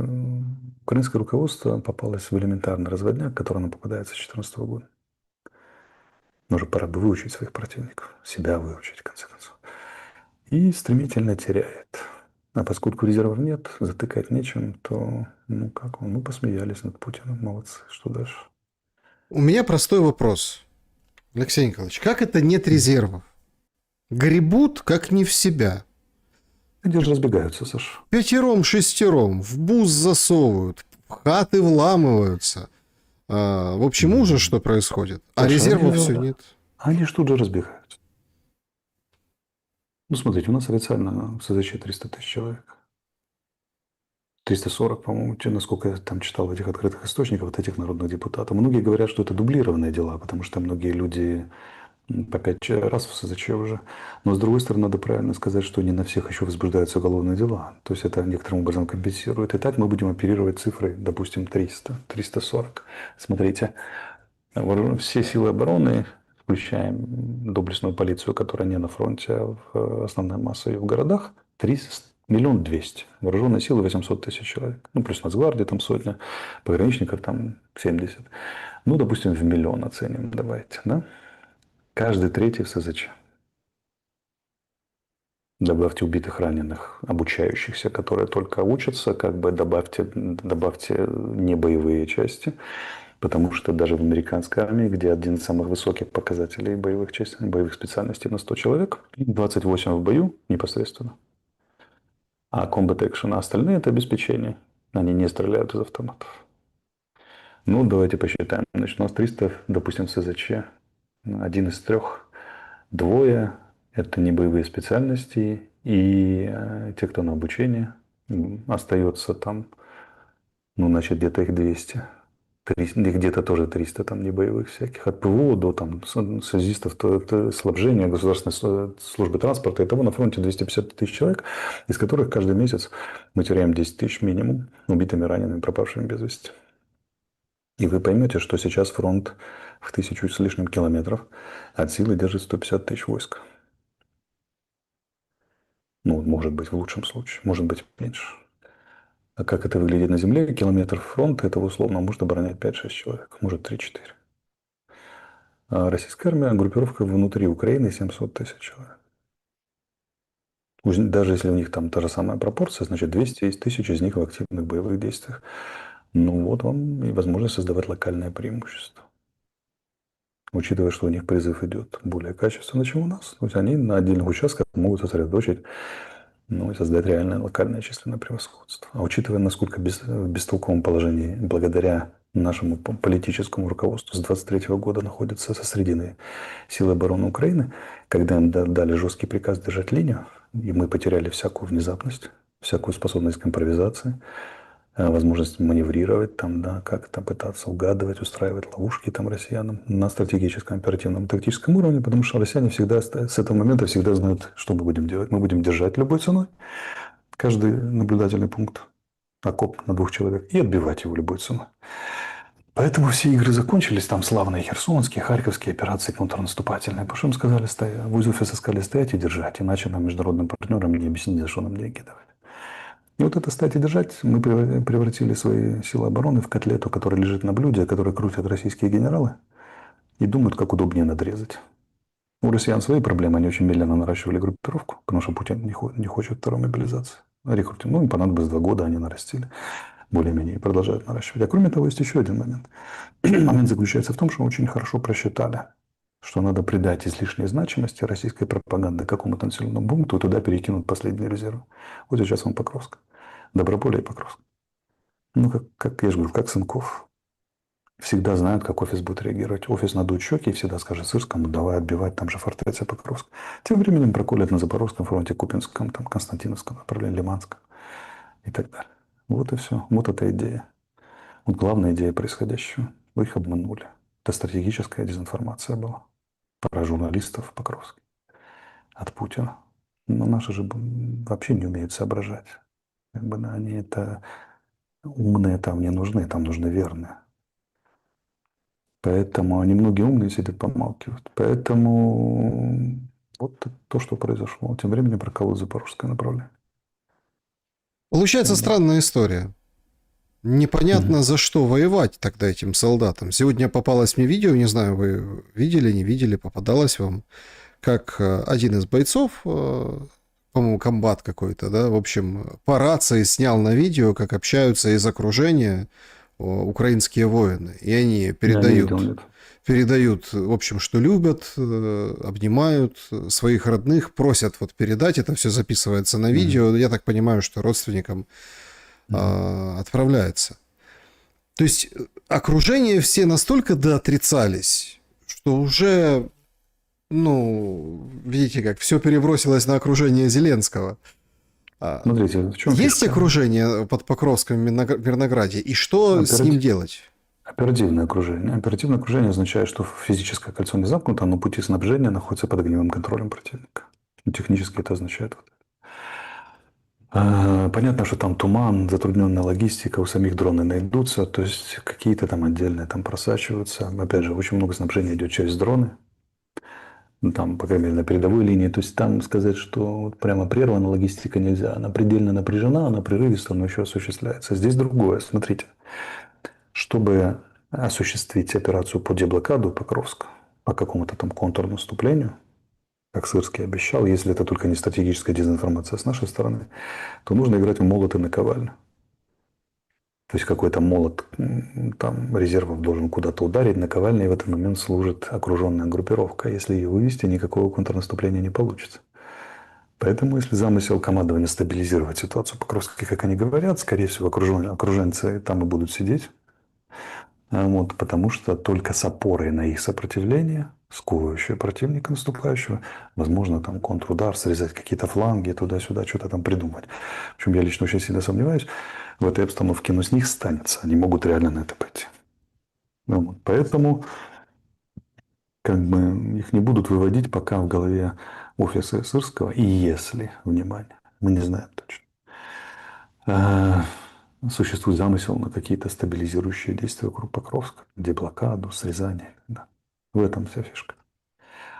украинское руководство попалось в элементарный разводняк, который оно попадается с 2014 года. Уже пора бы выучить своих противников, себя выучить, в конце концов. И стремительно теряет. А поскольку резервов нет, затыкать нечем, то, ну как, мы посмеялись над Путиным, молодцы, что дальше? У меня простой вопрос. Алексей Николаевич, как это нет резервов? Гребут как не в себя. Люди же разбегаются, Саша. Пятером, шестером в бус засовывают, в хаты вламываются. В общем, ужас, что происходит. А Саша, резервов все нет. они же тут же разбегаются. Ну, смотрите, у нас официально в СЗЧ 300 тысяч человек. 340, по-моему, насколько я там читал в этих открытых источниках, вот этих народных депутатов. Многие говорят, что это дублированные дела, потому что многие люди по 5 раз в СЗЧ уже. Но, с другой стороны, надо правильно сказать, что не на всех еще возбуждаются уголовные дела. То есть это некоторым образом компенсирует. И так мы будем оперировать цифрой, допустим, 300, 340. Смотрите, все силы обороны, включая доблестную полицию, которая не на фронте, а в основной массе ее в городах, 300, 1 200 000. Вооруженные силы 800 тысяч человек. Ну, плюс Нацгвардия там сотня, пограничников там 70. Ну, допустим, в 1 000 000 оценим, давайте, да? Каждый третий в СЗЧ. Добавьте убитых, раненых, обучающихся, которые только учатся, как бы добавьте небоевые части. Потому что даже в американской армии, где один из самых высоких показателей боевых частей, боевых специальностей на 100 человек, 28 в бою непосредственно. А combat action, а остальные это обеспечение. Они не стреляют из автоматов. Ну, давайте посчитаем. Значит, у нас 300, допустим, СЗЧ, один из трех, двое – это не боевые специальности, и те, кто на обучении, остается там, ну, значит, где-то их 200. Где-то тоже 300 там не боевых всяких. От ПВО до там связистов, то это снабжение государственной службы транспорта. Итого на фронте 250 тысяч человек, из которых каждый месяц мы теряем 10 тысяч минимум убитыми, ранеными, пропавшими без вести. И вы поймете, что сейчас фронт в 1000 с лишним километров от силы держит 150 тысяч войск. Ну, может быть, в лучшем случае, может быть, меньше. А как это выглядит на земле? Километр фронта, это условно может оборонять 5-6 человек, может 3-4. А российская армия, группировка внутри Украины 700 тысяч человек. Даже если у них там та же самая пропорция, значит 200 тысяч из них в активных боевых действиях. Ну вот вам и возможность создавать локальное преимущество. Учитывая, что у них призыв идет более качественно, чем у нас. То есть они на отдельных участках могут сосредоточить, ну, и создать реальное локальное численное превосходство. А учитывая, насколько в бестолковом положении, благодаря нашему политическому руководству с 23 года находятся со средины силы обороны Украины, когда им дали жесткий приказ держать линию, и мы потеряли всякую внезапность, всякую способность к импровизации, возможность маневрировать, там, да, как-то пытаться угадывать, устраивать ловушки там россиянам на стратегическом, оперативном, тактическом уровне, потому что россияне всегда с этого момента всегда знают, что мы будем делать. Мы будем держать любой ценой каждый наблюдательный пункт, окоп на 2 человек, и отбивать его любой ценой. Поэтому все игры закончились, там славные херсонские, харьковские операции контрнаступательные. Потому что им сказали, в офисе сказали стоять и держать, иначе нам, международным партнерам, не объяснить, за что нам деньги давать. И вот это стать и держать мы превратили свои силы обороны в котлету, которая лежит на блюде, которую крутят российские генералы и думают, как удобнее надрезать. У россиян свои проблемы, они очень медленно наращивали группировку, потому что Путин не хочет второй мобилизации. Рекрутинг, ну, им понадобилось 2 года, они нарастили более-менее и продолжают наращивать. А кроме того, есть еще один момент. Момент заключается в том, что очень хорошо просчитали, что надо придать излишней значимости российской пропаганды какому-то населенному пункту и туда перекинуть последние резервы. Вот сейчас вам Покровск. Доброполе и Покровск. Ну, как я же говорю, как Сынков. Всегда знают, как офис будет реагировать. Офис надует щеки и всегда скажет Сырскому, давай отбивать, там же фортеция Покровск. Тем временем проколят на Запорожском фронте, Купинском, там, Константиновском направлении, Лиманском и так далее. Вот и все. Вот эта идея. Вот главная идея происходящего. Вы их обманули. Это стратегическая дезинформация была. Про журналистов в Покровске. От Путина. Но наши же вообще не умеют соображать. Как бы, да, они это умные там не нужны, там нужны верные. Поэтому они многие умные сидят, помалкивают. Поэтому вот то, что произошло. Тем временем прокалывают запорожское направление. Получается Вот. странная история. Непонятно, Мгм. за что воевать тогда этим солдатам. Сегодня попалось мне видео, не знаю, вы видели, не видели, попадалось вам, как один из бойцов, по-моему, комбат какой-то, да, в общем, по рации снял на видео, как общаются из окружения украинские воины. И они Я не видел, передают, нет. передают, в общем, что любят, обнимают своих родных, просят вот передать. Это все записывается на Мгм. видео. Я так понимаю, что родственникам Мгм. отправляется. То есть окружение все настолько доотрицались, что уже, ну, видите как, все перебросилось на окружение Зеленского. А Смотрите, в чем есть фишка? окружение под Покровском в Мирнограде, и что с ним Оператив- делать? Оперативное окружение. Оперативное окружение означает, что физическое кольцо не замкнуто, но пути снабжения находятся под огневым контролем противника. Ну, технически это означает вот. Понятно, что там туман, затрудненная логистика, у самих дроны найдутся, то есть какие-то там отдельные там просачиваются. Опять же, очень много снабжения идет через дроны, ну, там, по крайней мере, на передовой линии. То есть там сказать, что вот прямо прервана логистика нельзя. Она предельно напряжена, она прерывисто, но еще осуществляется. Здесь другое. Смотрите, чтобы осуществить операцию по деблокаду Покровска, по какому-то там контрнаступлению, как Сырский обещал, если это только не стратегическая дезинформация с нашей стороны, то нужно играть в молот и наковальню. То есть какой-то молот там резервов должен куда-то ударить, наковальня, и в этот момент служит окруженная группировка. Если ее вывести, никакого контрнаступления не получится. Поэтому, если замысел командования стабилизировать ситуацию по-кросски, как они говорят, скорее всего, окруженцы там и будут сидеть. Вот, потому что только с опорой на их сопротивление, сковывающее противника наступающего, возможно, там контрудар, срезать какие-то фланги, туда-сюда, что-то там придумать. В общем, я лично очень сильно сомневаюсь в этой обстановке, но с них станется. Они могут реально на это пойти. Вот. Поэтому как бы их не будут выводить пока в голове офиса Сырского. И если, внимание, мы не знаем точно, а, существует замысел на какие-то стабилизирующие действия вокруг Покровска, деблокаду, срезание. Да. В этом вся фишка.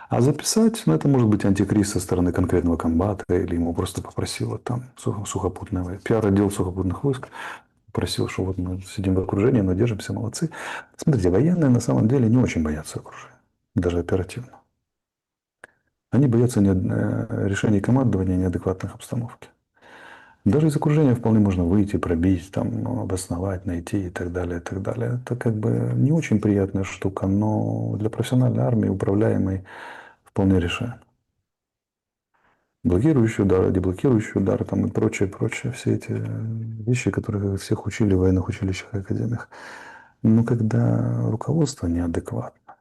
А записать, ну, это может быть антикриз со стороны конкретного комбата, или ему просто попросило там сухопутное, пиар-отдел сухопутных войск, просил, что вот мы сидим в окружении, но держимся, молодцы. Смотрите, военные на самом деле не очень боятся окружения, даже оперативно. Они боятся решений командования неадекватных обстановки. Даже из окружения вполне можно выйти, пробить, там, ну, обосновать, найти и так далее, и так далее. Это как бы не очень приятная штука, но для профессиональной армии, управляемой, вполне решаем. Блокирующий удар, деблокирующий удар там, и прочее, прочее. Все эти вещи, которые всех учили в военных училищах и академиях. Но когда руководство неадекватно,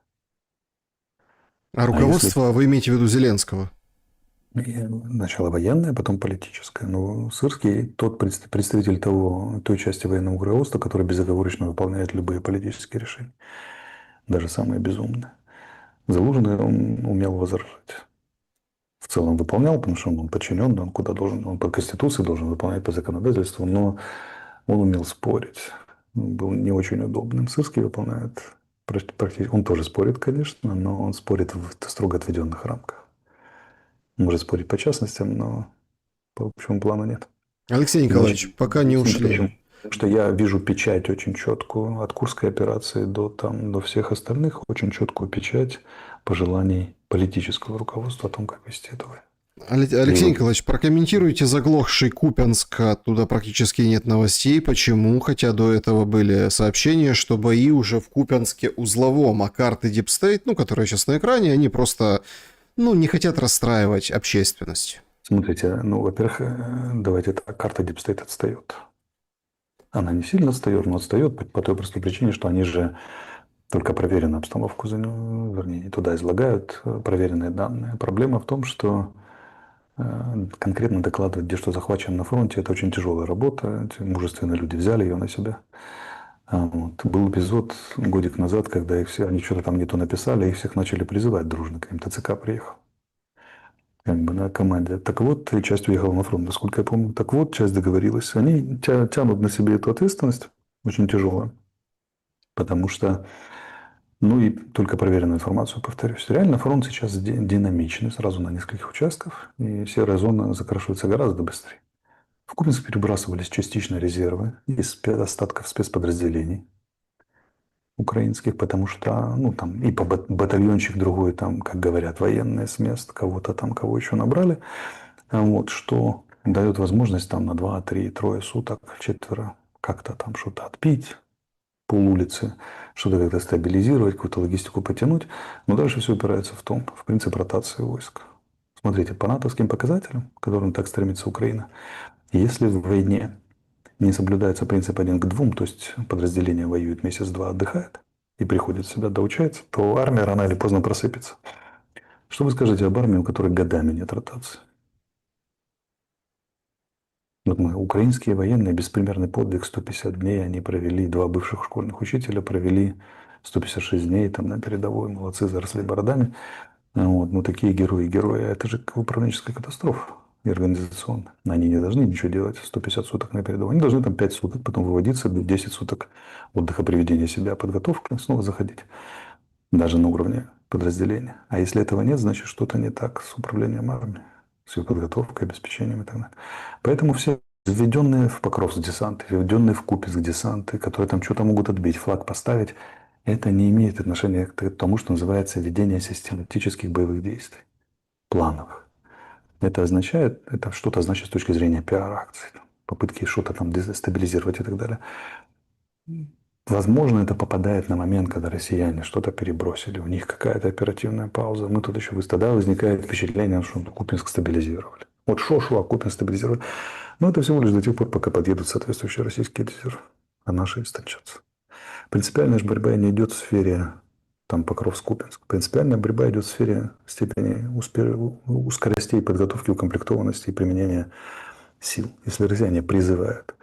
А а если руководство, вы имеете в виду Зеленского? начало военное, потом политическое. Но Сырский тот представитель той части военного руководства, который безоговорочно выполняет любые политические решения, даже самые безумные. Залужный он умел возражать. В целом выполнял, потому что он подчиненный, он куда должен, он по Конституции должен выполнять по законодательству, но он умел спорить. Он был не очень удобным. Сырский выполняет практически, он тоже спорит, конечно, но он спорит в строго отведенных рамках. Может спорить по частностям, но по общему плану нет. Алексей И мне Николаевич, очень пока не объяснить, ушли. почему. Потому что я вижу печать очень четкую от Курской операции до всех остальных, очень четкую печать пожеланий политического руководства о том, как вести эту войну. Алексей Либо Николаевич, прокомментируйте заглохший Купянск, оттуда практически нет новостей. Почему? Хотя до этого были сообщения, что бои уже в Купянске узловом, а карты Deep State, ну, которые сейчас на экране, они просто, ну, не хотят расстраивать общественность. смотрите, ну, во-первых, давайте так, карта Deep State отстает. Она не сильно отстает, но отстает по той простой причине, что они же только проверенную обстановку, вернее, туда излагают проверенные данные. Проблема в том, что конкретно докладывать, где что захвачено на фронте, это очень тяжелая работа. Эти мужественные люди взяли ее на себя. Вот. Был эпизод годик назад, когда их все, они что-то там не то написали, их всех начали призывать дружно, к ним ТЦК приехал. Как бы на команде. Так вот, и часть уехала на фронт, насколько я помню. Так вот, часть договорилась. Они тянут на себе эту ответственность, очень тяжелую, потому что Ну и только проверенную информацию, повторюсь. Реально фронт сейчас динамичный, сразу на нескольких участках, и серая зона закрашивается гораздо быстрее. В Купинск перебрасывались частично резервы из остатков спецподразделений украинских, потому что, ну, там и по батальончик другой, там, как говорят, военные с мест, кого-то там, кого еще набрали, вот, что дает возможность там на 2, 3, трое суток, четверо как-то там что-то отпить, полулицы, что-то как-то стабилизировать, какую-то логистику потянуть. Но дальше все упирается в принцип ротации войск. Смотрите, по натовским показателям, к которым так стремится Украина, если в войне не соблюдается принцип 1 к 2, то есть подразделение воюет месяц-два, отдыхает и приходит в себя, доучается, то армия рано или поздно просыпется. Что вы скажете об армии, у которой годами нет ротации? Вот мы, украинские военные, беспримерный подвиг, 150 дней они провели, два бывших школьных учителя провели 156 дней там на передовой, молодцы, заросли бородами. Вот, ну такие герои. Это же управленческая катастрофа и организационная. Они не должны ничего делать 150 суток на передовой. Они должны там 5 суток, потом выводиться, 10 суток отдыха, приведения себя, подготовка, снова заходить. Даже на уровне подразделения. А если этого нет, значит что-то не так с управлением армией, с ее подготовкой, обеспечением и так далее. Поэтому все введенные в Покровск десанты, введенные в Купинск десанты, которые там что-то могут отбить, флаг поставить, это не имеет отношения к тому, что называется ведение систематических боевых действий, плановых. Это означает, это что-то значит с точки зрения пиар-акций, попытки что-то там дестабилизировать и так далее. Возможно, это попадает на момент, когда россияне что-то перебросили, у них какая-то оперативная пауза. Мы тут еще тогда возникает впечатление, что Купинск стабилизировали. Вот шо, а Купинск стабилизировали. Но это всего лишь до тех пор, пока подъедут соответствующие российские резервы, а наши истончатся. Принципиальная же борьба не идет в сфере там Покровск-Купинск. Принципиальная борьба идет в сфере степени скоростей подготовки, укомплектованности и применения сил. Если россияне призывают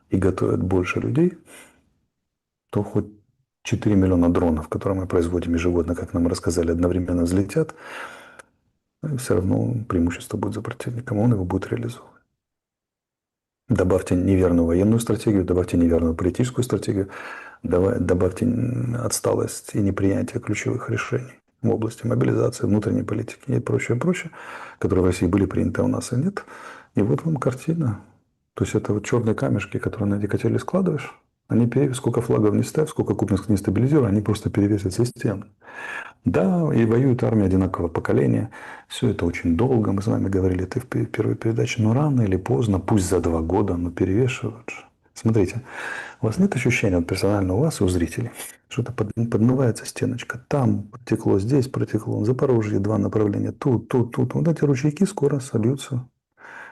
и готовят больше людей, то хоть 4 миллиона дронов, которые мы производим ежегодно, как нам рассказали, одновременно взлетят, все равно преимущество будет за противником, он его будет реализовывать. Добавьте неверную военную стратегию, добавьте неверную политическую стратегию, добавьте отсталость и неприятие ключевых решений в области мобилизации, внутренней политики и прочее, которые в России были приняты, а у нас и нет. И вот вам картина. То есть это вот черные камешки, которые на эти котели складываешь, они перевесят, сколько флагов не ставь, сколько Купинск не стабилизируй, они просто перевесят системно. Да, и воюет армия одинакового поколения. Все это очень долго, мы с вами говорили это в первой передаче, но рано или поздно, пусть за 2 года, но перевешивают же. Смотрите, у вас нет ощущения, вот персонально у вас и у зрителей, что-то подмывается стеночка, там протекло, здесь протекло, в Запорожье 2 направления, тут. Вот эти ручейки скоро сольются,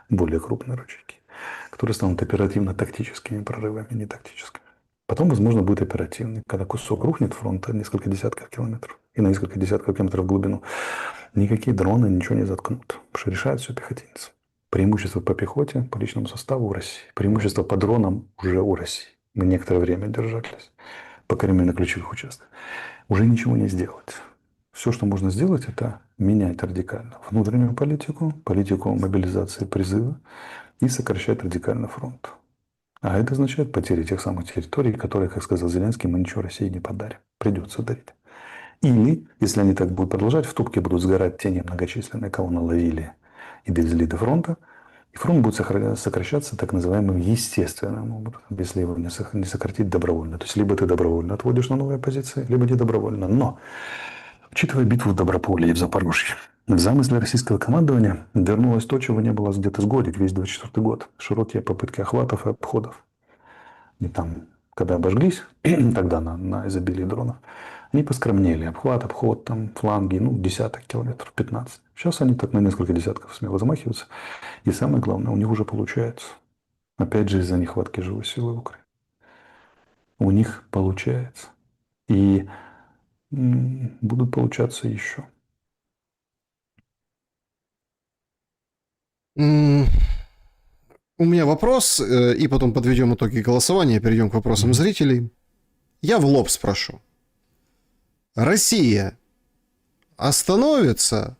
более крупные ручейки, которые станут оперативно-тактическими прорывами, не тактическими. Потом, возможно, будет оперативный, когда кусок рухнет фронта несколько десятков километров и на несколько десятков километров в глубину. Никакие дроны ничего не заткнут, потому что решают все пехотинцы. Преимущество по пехоте, по личному составу у России. Преимущество по дронам уже у России. Мы некоторое время держались, по крайней мере, на ключевых участках. Уже ничего не сделать. Все, что можно сделать, это менять радикально внутреннюю политику, политику мобилизации призыва и сокращать радикально фронт. А это означает потери тех самых территорий, которые, как сказал Зеленский, мы ничего России не подарим. Придется дарить. Или, если они так будут продолжать, в топке будут сгорать те немногочисленные, кого наловили и довезли до фронта, и фронт будет сокращаться так называемым естественным образом, если его не сократить добровольно. То есть, либо ты добровольно отводишь на новые позиции, либо не добровольно. Но, учитывая битву в Доброполе и в Запорожье, в замысле российского командования вернулось то, чего не было где-то с годик, весь 24 год. Широкие попытки охватов и обходов. И там, когда обожглись, тогда на изобилии дронов, они поскромнели. Обход, там, фланги, десяток километров, 15. Сейчас они так на несколько десятков смело замахиваются. И самое главное, у них уже получается. Опять же, из-за нехватки живой силы в Украине. У них получается. И будут получаться еще. У меня вопрос, и потом подведем итоги голосования, перейдем к вопросам зрителей. Я в лоб спрошу. Россия остановится,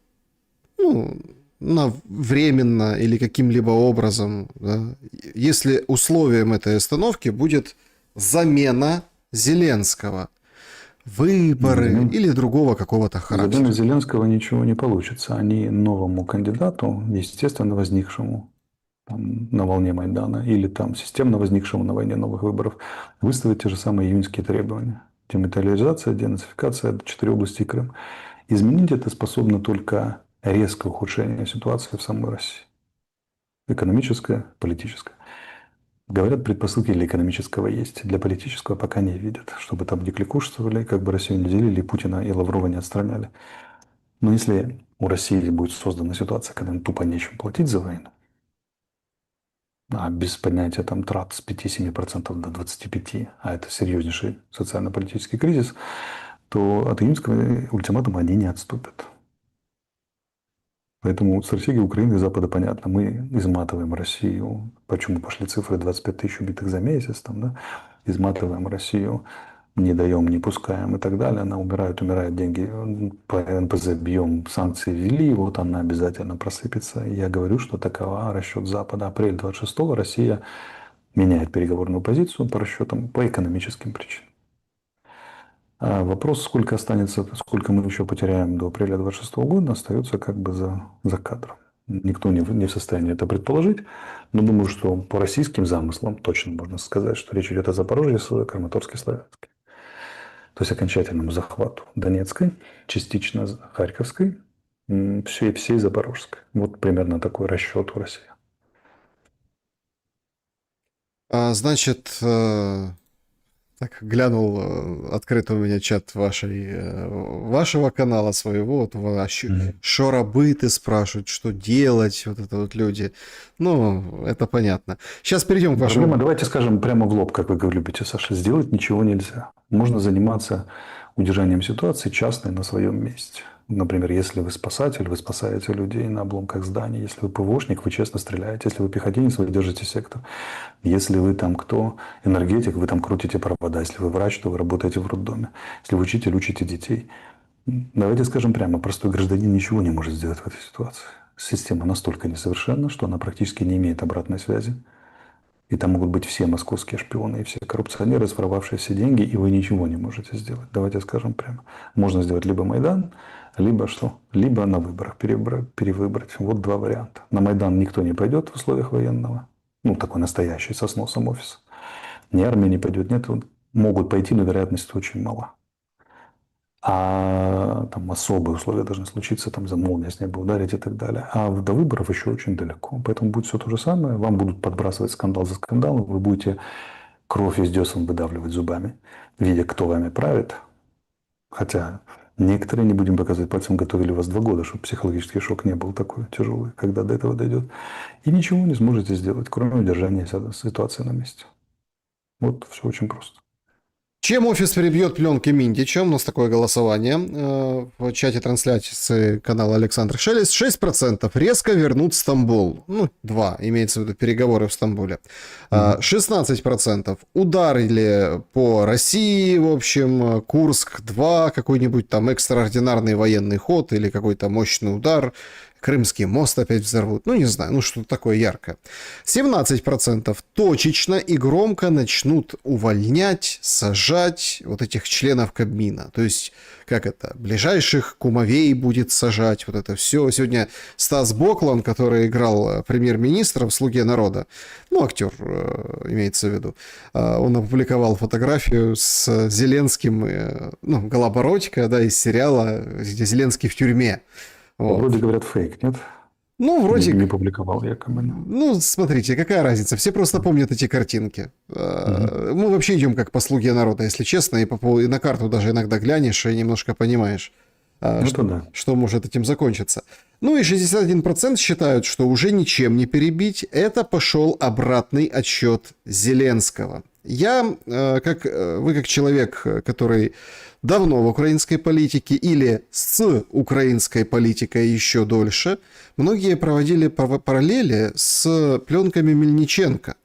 временно или каким-либо образом, да, если условием этой остановки будет замена Зеленского? выборы или другого какого-то характера. Замены Зеленского ничего не получится. Они новому кандидату, естественно возникшему там, на волне Майдана или там системно возникшему на войне новых выборов, выставят те же самые июньские требования. Демилитаризация, денацификация, 4 области и Крым. Изменить это способно только резкое ухудшение ситуации в самой России. Экономическое, политическое. Говорят, предпосылки для экономического есть. Для политического пока не видят. Чтобы там не кликушествовали, как бы Россию не делили, и Путина и Лаврова не отстраняли. Но если у России будет создана ситуация, когда им тупо нечем платить за войну, а без поднятия там трат с 5-7% до 25%, а это серьезнейший социально-политический кризис, то от июньского ультиматума они не отступят. Поэтому стратегия Украины и Запада понятна. Мы изматываем Россию. Почему пошли цифры 25 тысяч убитых за месяц? Там, да? Изматываем Россию, не даем, не пускаем и так далее. Она умирает, деньги по НПЗ бьем, санкции ввели, вот она обязательно просыпется. Я говорю, что такова расчет Запада. Апрель 26-го Россия меняет переговорную позицию по расчетам по экономическим причинам. А вопрос, сколько останется, сколько мы еще потеряем до апреля 26 года, остается как бы за кадром. Никто не в состоянии это предположить, но думаю, что по российским замыслам точно можно сказать, что речь идет о Запорожье, Краматорске, Славянске. То есть окончательному захвату Донецкой, частично Харьковской, всей Запорожской. Вот примерно такой расчет у России. Значит, так, глянул, открыт у меня чат вашего канала своего, вот что рабыты спрашивают, что делать, вот это вот люди. Ну, это понятно. Сейчас перейдем к вашему... Проблема, давайте скажем прямо в лоб, как вы любите, Саша, сделать ничего нельзя. Можно заниматься удержанием ситуации частной на своем месте. Например, если вы спасатель, вы спасаете людей на обломках зданий. Если вы ПВОшник, вы честно стреляете. Если вы пехотинец, вы держите сектор. Если вы там кто? Энергетик, вы там крутите провода. Если вы врач, то вы работаете в роддоме. Если вы учитель, учите детей. Давайте скажем прямо, простой гражданин ничего не может сделать в этой ситуации. Система настолько несовершенна, что она практически не имеет обратной связи. И там могут быть все московские шпионы и все коррупционеры, своровавшие все деньги, и вы ничего не можете сделать. Давайте скажем прямо. Можно сделать либо Майдан, либо что? Либо на выборах перевыбрать. Вот два варианта. На Майдан никто не пойдет в условиях военного. Ну, такой настоящий, со сносом офиса. Ни армия не пойдет, нет. Могут пойти, но вероятность очень мала. А там особые условия должны случиться, там за молния с неба ударить и так далее. А до выборов еще очень далеко. Поэтому будет все то же самое. Вам будут подбрасывать скандал за скандалом. Вы будете кровь из десен выдавливать зубами, видя, кто вами правит. Хотя некоторые, не будем показывать пальцем, готовили вас 2 года, чтобы психологический шок не был такой тяжелый, когда до этого дойдет. И ничего не сможете сделать, кроме удержания ситуации на месте. Вот все очень просто. Чем офис перебьет пленки Минтича? У нас такое голосование в чате трансляции канала Александр Шелест. 6% резко вернут Стамбул. Ну, 2, имеется в виду переговоры в Стамбуле. 16% ударили по России, в общем, Курск 2, какой-нибудь там экстраординарный военный ход или какой-то мощный удар. Крымский мост опять взорвут. Ну, не знаю, ну что-то такое яркое. 17% точечно и громко начнут увольнять, сажать вот этих членов Кабмина. То есть, как это, ближайших кумовей будет сажать, вот это все. Сегодня Стас Боклан, который играл премьер-министра в «Слуге народа», ну, актер имеется в виду, он опубликовал фотографию с Зеленским, ну, Голобородько, да, из сериала, где Зеленский в тюрьме. Вот. Вроде говорят фейк, нет? Ну, вроде... Не публиковал якобы. Ну, смотрите, какая разница. Все просто помнят эти картинки. Мы вообще идем как по «Слуге народа», если честно, и на карту даже иногда глянешь и немножко понимаешь, что может этим закончиться. Ну и 61% считают, что уже ничем не перебить. Это пошел обратный отсчет Зеленского. Вы как человек, который давно в украинской политике или с украинской политикой еще дольше, многие проводили параллели с пленками Мельниченко.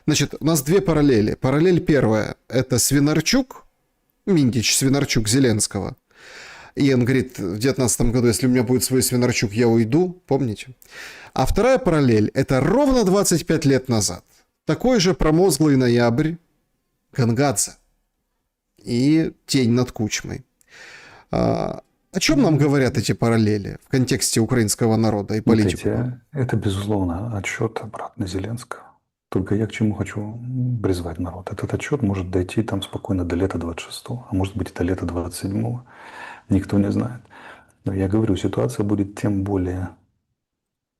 Значит, у нас 2 параллели. Параллель первая – это Свинарчук, Минтич, Свинарчук Зеленского. И он говорит, в 2019 году, если у меня будет свой Свинарчук, я уйду, помните? А вторая параллель – это ровно 25 лет назад. Такой же промозглый ноябрь Гангадзе. и «Тень над Кучмой». О чем нам говорят эти параллели в контексте украинского народа и политики? Это, безусловно, отчет обратно Зеленского. Только я к чему хочу призвать народ. Этот отчет может дойти там спокойно до лета 26-го, а может быть и до лета 27-го. Никто не знает. Но я говорю, ситуация будет тем более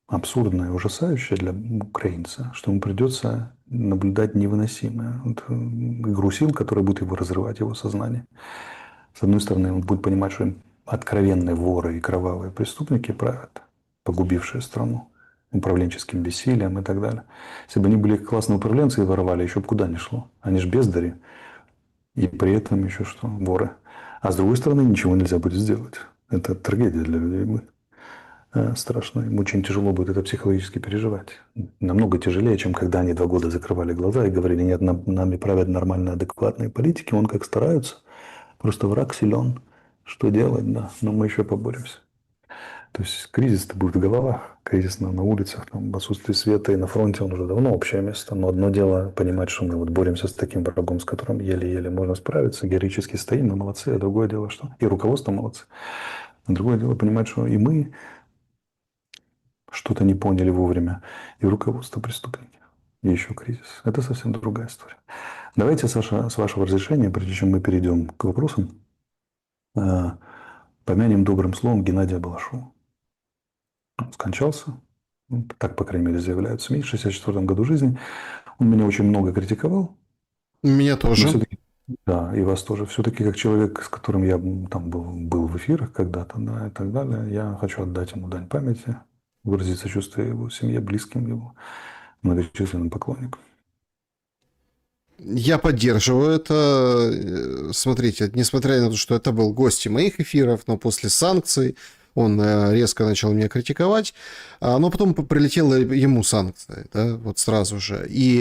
абсурдная и ужасающая для украинца, что ему придется наблюдать невыносимое. Игру сил, которая будет его разрывать, его сознание. С одной стороны, он будет понимать, что откровенные воры и кровавые преступники правят, погубившие страну управленческим бессилием и так далее. Если бы они были классные управленцы и воровали, еще бы куда ни шло. Они же бездари. И при этом еще что? Воры. А с другой стороны, ничего нельзя будет сделать. Это трагедия для людей будет. Страшно. Им очень тяжело будет это психологически переживать. Намного тяжелее, чем когда они 2 года закрывали глаза и говорили, нет, нами правят нормальные, адекватные политики. Он как стараются. Просто враг силен. Что делать, да. Но мы еще поборемся. То есть кризис-то будет в головах, кризис на улицах, там, в отсутствии света и на фронте он уже давно общее место. Но одно дело понимать, что мы вот боремся с таким врагом, с которым еле-еле можно справиться, героически стоим, мы молодцы, а другое дело, что и руководство молодцы. А другое дело понимать, что и мы что-то не поняли вовремя, и руководство преступники, и еще кризис. Это совсем другая история. Давайте, Саша, с вашего разрешения, прежде чем мы перейдем к вопросам, помянем добрым словом Геннадия Балашова. Он скончался, так, по крайней мере, заявляют СМИ, в 1964 году жизни. Он меня очень много критиковал. Меня тоже. Да, и вас тоже. Все-таки как человек, с которым я там был в эфирах когда-то, да, и так далее, я хочу отдать ему дань памяти, выразить сочувствие его семье, близким его, многочисленным поклонникам. Я поддерживаю это. Смотрите, несмотря на то, что это был гость моих эфиров, но после санкций он резко начал меня критиковать, но потом прилетела ему санкция, да, вот сразу же. И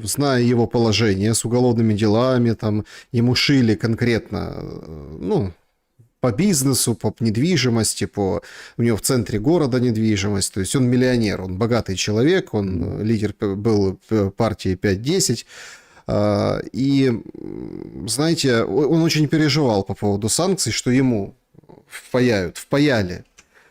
зная его положение с уголовными делами, там ему шили конкретно, ну, по бизнесу, по недвижимости, у него в центре города недвижимость, то есть он миллионер, он богатый человек, он лидер был партии 5-10. И, знаете, он очень переживал по поводу санкций, что ему впаяли.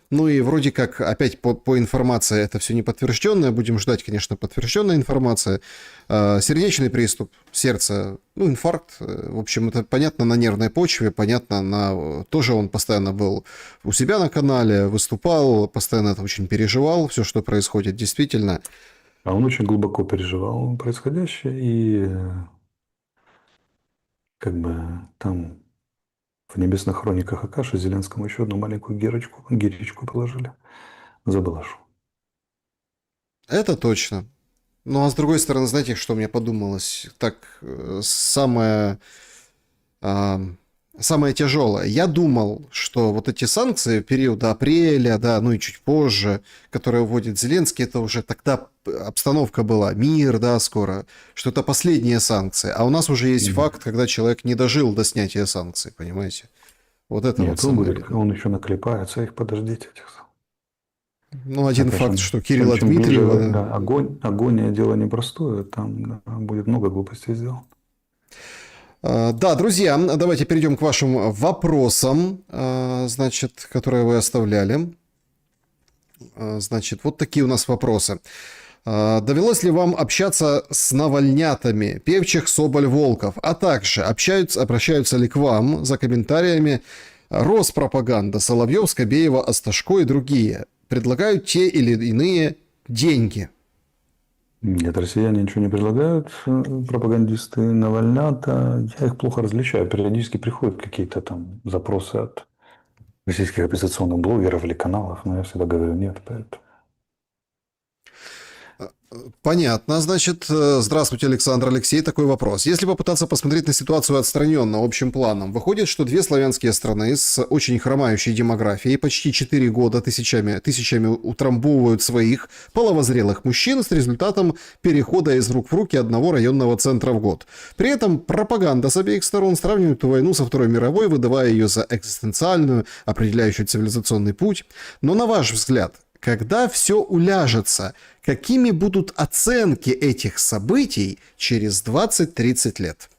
Ну и вроде как, опять по информации, это все не подтвержденное, будем ждать, конечно, подтвержденная информация. Сердечный приступ, сердце, ну, инфаркт, в общем, это понятно на нервной почве, понятно тоже он постоянно был у себя на канале, выступал, постоянно это очень переживал, все, что происходит, действительно. А он очень глубоко переживал происходящее, и как бы там в небесных хрониках Акаши Зеленскому еще одну маленькую гиречку положили за Балашу. Это точно. Ну, а с другой стороны, знаете, что мне подумалось? Так, самое тяжелое. Я думал, что вот эти санкции периода апреля, да, ну и чуть позже, которые вводит Зеленский, это уже тогда обстановка была, мир, да, скоро, что это последние санкции. А у нас уже есть факт, когда человек не дожил до снятия санкций, понимаете? Вот это Нет, вот. он еще наклепается, их подождите. Ну, один факт, что Кирилла Дмитриева... Ближе, да, агония дело непростое, там будет много глупостей сделано. Да, друзья, давайте перейдем к вашим вопросам, значит, которые вы оставляли. Значит, вот такие у нас вопросы. Довелось ли вам общаться с навальнятами, Певчих, Соболь, Волков, а также обращаются ли к вам за комментариями Роспропаганда, Соловьев, Скобеева, Осташко и другие? Предлагают те или иные деньги? Нет, россияне ничего не предлагают, пропагандисты, навальнята. Я их плохо различаю. Периодически приходят какие-то там запросы от российских оппозиционных блогеров или каналов, но я всегда говорю нет, поэтому. Понятно. Значит, здравствуйте, Александр, Алексей. Такой вопрос. Если попытаться посмотреть на ситуацию отстраненно, общим планом, выходит, что 2 славянские страны с очень хромающей демографией почти 4 года тысячами утрамбовывают своих половозрелых мужчин с результатом перехода из рук в руки одного районного центра в год. При этом пропаганда с обеих сторон сравнивает эту войну со Второй мировой, выдавая ее за экзистенциальную, определяющую цивилизационный путь. Но на ваш взгляд, когда все уляжется, какими будут оценки этих событий через 20-30 лет?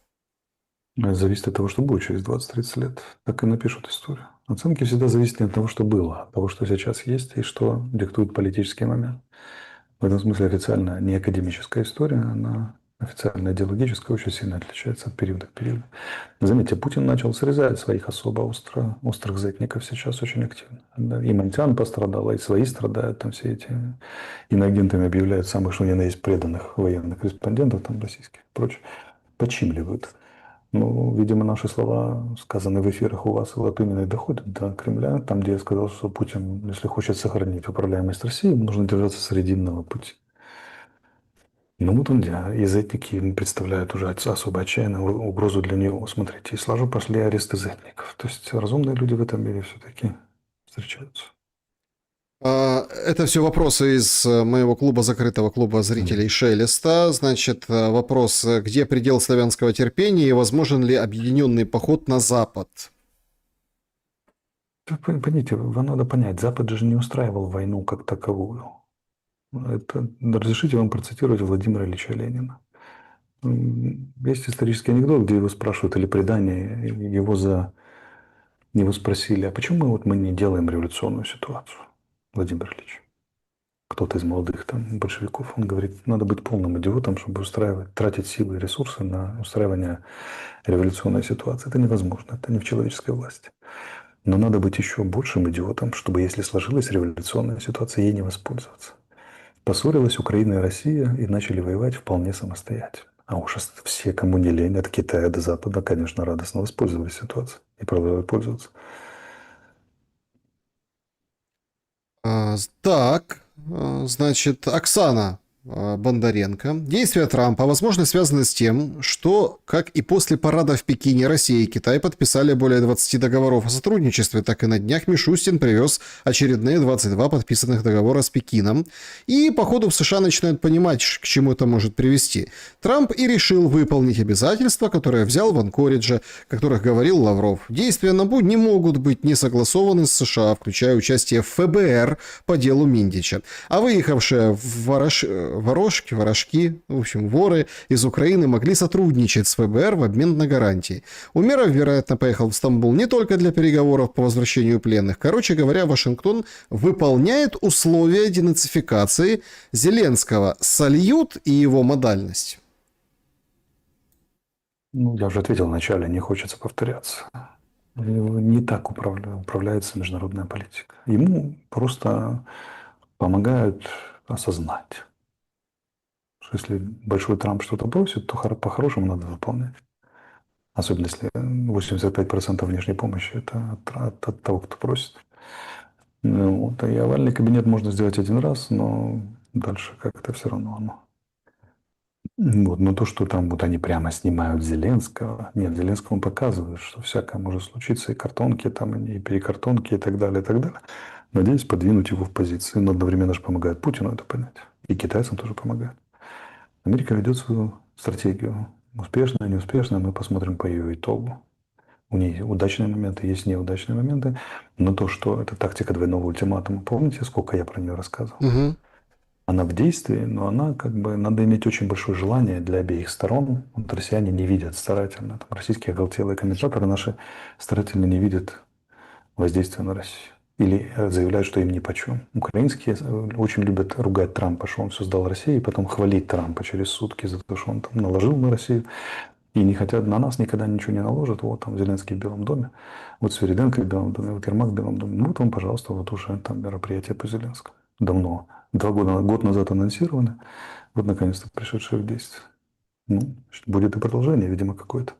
Зависит от того, что будет через 20-30 лет. Так и напишут историю. Оценки всегда зависят не от того, что было, а от того, что сейчас есть и что диктует политический момент. В этом смысле официально не академическая история, она официально идеологическая, очень сильно отличается от периода к периоду. Заметьте, Путин начал срезать своих особо острых зетников сейчас очень активно. Да, и Монтян пострадал, и свои страдают, там все эти иноагентами объявляют самых, что ни на есть, преданных военных корреспондентов там российских и прочее, подчимливают. Ну, видимо, наши слова, сказанные в эфирах у вас, вот именно и доходят до Кремля, там, где я сказал, что Путин, если хочет сохранить управляемость России, ему нужно держаться срединного пути. Ну, вот он, да, и зетники представляют уже особо отчаянную угрозу для него. Смотрите, и сразу пошли аресты зетников. То есть разумные люди в этом мире все-таки встречаются. Это все вопросы из моего клуба, закрытого клуба зрителей Шелеста. Значит, вопрос, где предел славянского терпения и возможен ли объединенный поход на Запад? Понимаете, вам надо понять, Запад же не устраивал войну как таковую. Это, разрешите вам процитировать Владимира Ильича Ленина. Есть исторический анекдот, где его спрашивают, или предание, его спросили, а почему мы не делаем революционную ситуацию, Владимир Ильич? Кто-то из молодых там большевиков, он говорит, надо быть полным идиотом, чтобы тратить силы и ресурсы на устраивание революционной ситуации. Это невозможно, это не в человеческой власти. Но надо быть еще большим идиотом, чтобы, если сложилась революционная ситуация, ей не воспользоваться. Поссорилась Украина и Россия и начали воевать вполне самостоятельно. А уж все, кому не лень, от Китая до Запада, конечно, радостно воспользовались ситуацией и продолжают пользоваться. Так, значит, Оксана Бондаренко. Действия Трампа, возможно, связаны с тем, что, как и после парада в Пекине, Россия и Китай подписали более 20 договоров о сотрудничестве, так и на днях Мишустин привез очередные 22 подписанных договора с Пекином. И, походу, в США начинают понимать, к чему это может привести. Трамп и решил выполнить обязательства, которые взял в Анкоридже, о которых говорил Лавров. Действия НАБУ не могут быть не согласованы с США, включая участие ФБР по делу Миндича. А выехавшие ворошки, в общем, воры из Украины могли сотрудничать с ФБР в обмен на гарантии. Умеров, вероятно, поехал в Стамбул не только для переговоров по возвращению пленных. Короче говоря, Вашингтон выполняет условия денацификации Зеленского. Сольют и его модальность. Ну, я уже ответил вначале, не хочется повторяться. Не так управляется международная политика. Ему просто помогают осознать, что если большой Трамп что-то просит, то по-хорошему надо выполнять. Особенно если 85% внешней помощи – это от того, кто просит. Ну, вот, и овальный кабинет можно сделать один раз, но дальше как-то все равно оно. Вот, но то, что там вот они прямо снимают Зеленского, нет, Зеленскому показывают, что всякое может случиться, и картонки там, и перекартонки, и так далее, и так далее. Надеюсь, подвинуть его в позицию, но одновременно же помогает Путину это понять. И китайцам тоже помогает. Америка ведет свою стратегию. Успешная, неуспешная, мы посмотрим по ее итогу. У нее удачные моменты, есть неудачные моменты, но то, что это тактика двойного ультиматума, помните, сколько я про нее рассказывал? Угу. Она в действии, но она как бы, надо иметь очень большое желание для обеих сторон. Вот россияне не видят старательно, там, российские оголтелые комментаторы наши старательно не видят воздействия на Россию. Или заявляют, что им нипочем. Украинские очень любят ругать Трампа, что он все сдал России, и потом хвалить Трампа через сутки за то, что он там наложил на Россию. И не хотят, на нас никогда ничего не наложат. Вот там Зеленский в Белом доме, вот Свириденко в Белом доме, вот Ермак в Белом доме. Ну вот вам, пожалуйста, вот уже там мероприятие по Зеленскому. Давно. Год назад анонсированы. Вот наконец-то пришедшие в действие. Ну, будет и продолжение, видимо, какое-то.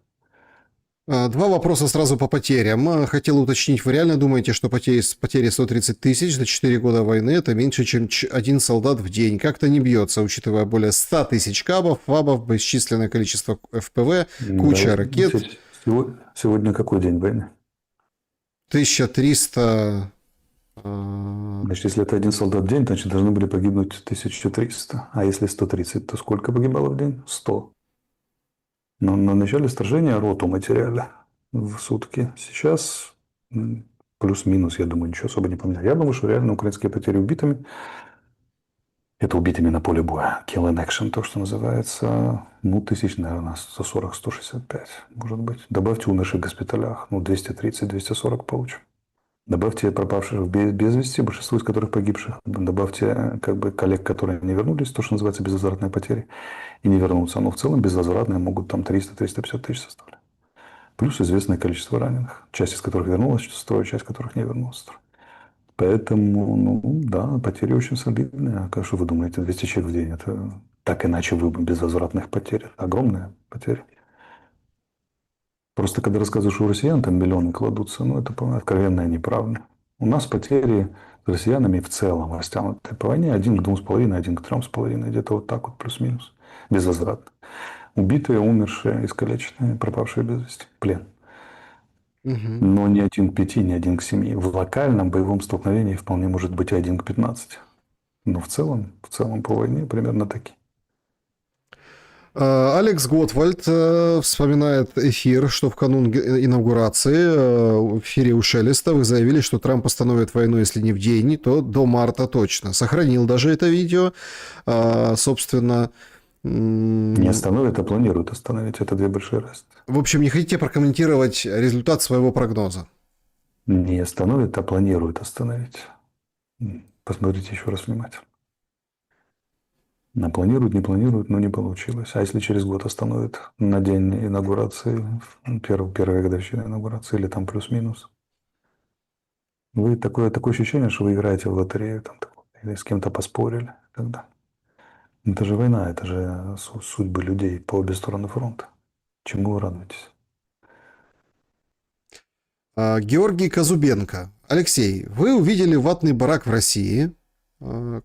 Два вопроса сразу по потерям. Хотел уточнить, вы реально думаете, что потери 130 тысяч за 4 года войны это меньше, чем один солдат в день? Как-то не бьется, учитывая более 100 тысяч кабов, фабов, бесчисленное количество ФПВ, куча ракет. Сегодня какой день войны? 1300... Значит, если это один солдат в день, значит, должны были погибнуть 1300. А если 130, то сколько погибало в день? 100. Но на начале сражения роту материали в сутки. Сейчас плюс-минус, я думаю, ничего особо не поменялось. Я думаю, что реально украинские потери убитыми Это убитыми на поле боя. Kill in action, то, что называется. Ну, тысяч, наверное, 140-165, может быть. Добавьте умерших в госпиталях. Ну, 230-240 получим. Добавьте пропавших без вести, большинство из которых погибших. Добавьте как бы коллег, которые не вернулись, то, что называется безвозвратные потери, и не вернутся. Но в целом безвозвратные могут там 300-350 тысяч составлять. Плюс известное количество раненых, часть из которых вернулась в строй, часть которых не вернулась в строй. Поэтому, ну, да, потери очень солидные. А как что вы думаете, 200 человек в день, это так иначе вы безвозвратных потерь. Это огромные потери. Просто когда рассказываешь, у россиян там миллионы кладутся, ну, это откровенная неправда. У нас потери с россиянами в целом растянуты по войне 1 к 2,5, 1 к 3,5, где-то вот так вот плюс-минус, безвозвратно. Убитые, умершие, искалеченные, пропавшие без вести, плен. Мгм. Но не 1 к 5, не 1 к 7. В локальном боевом столкновении вполне может быть 1 к 15. Но в целом по войне примерно такие. Алекс Готвальд вспоминает эфир, что в канун инаугурации в эфире у Шелеста вы заявили, что Трамп остановит войну, если не в день, то до марта точно. Сохранил даже это видео. Собственно, Не остановит, а планирует остановить. Это две большие разницы. в общем, не хотите прокомментировать результат своего прогноза? Не остановит, а планирует остановить. Посмотрите еще раз внимательно. Планирует, не планирует, но не получилось. А если через год остановит на день инаугурации, первая годовщина инаугурации, или там плюс-минус, вы такое ощущение, что вы играете в лотерею, там, или с кем-то поспорили. Тогда. Это же война, это же судьбы людей по обе стороны фронта. Чему вы радуетесь? Георгий Казубенко. Алексей, вы увидели ватный барак в России.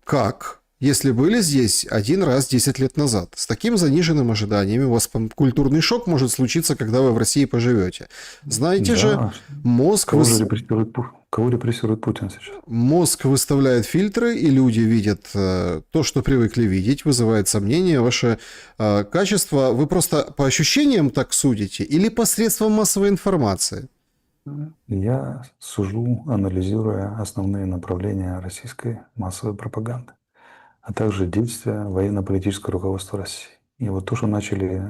Как? Если были здесь один раз 10 лет назад. С таким заниженным ожиданиями у вас культурный шок может случиться, когда вы в России поживете. Знаете же, Да. мозг, Кого репрессирует Путин сейчас? мозг выставляет фильтры, и люди видят то, что привыкли видеть, вызывает сомнения. Ваше качество, вы просто по ощущениям так судите или посредством массовой информации? Я сужу, анализируя основные направления российской массовой пропаганды, а также действия военно-политического руководства России. И вот то, что начали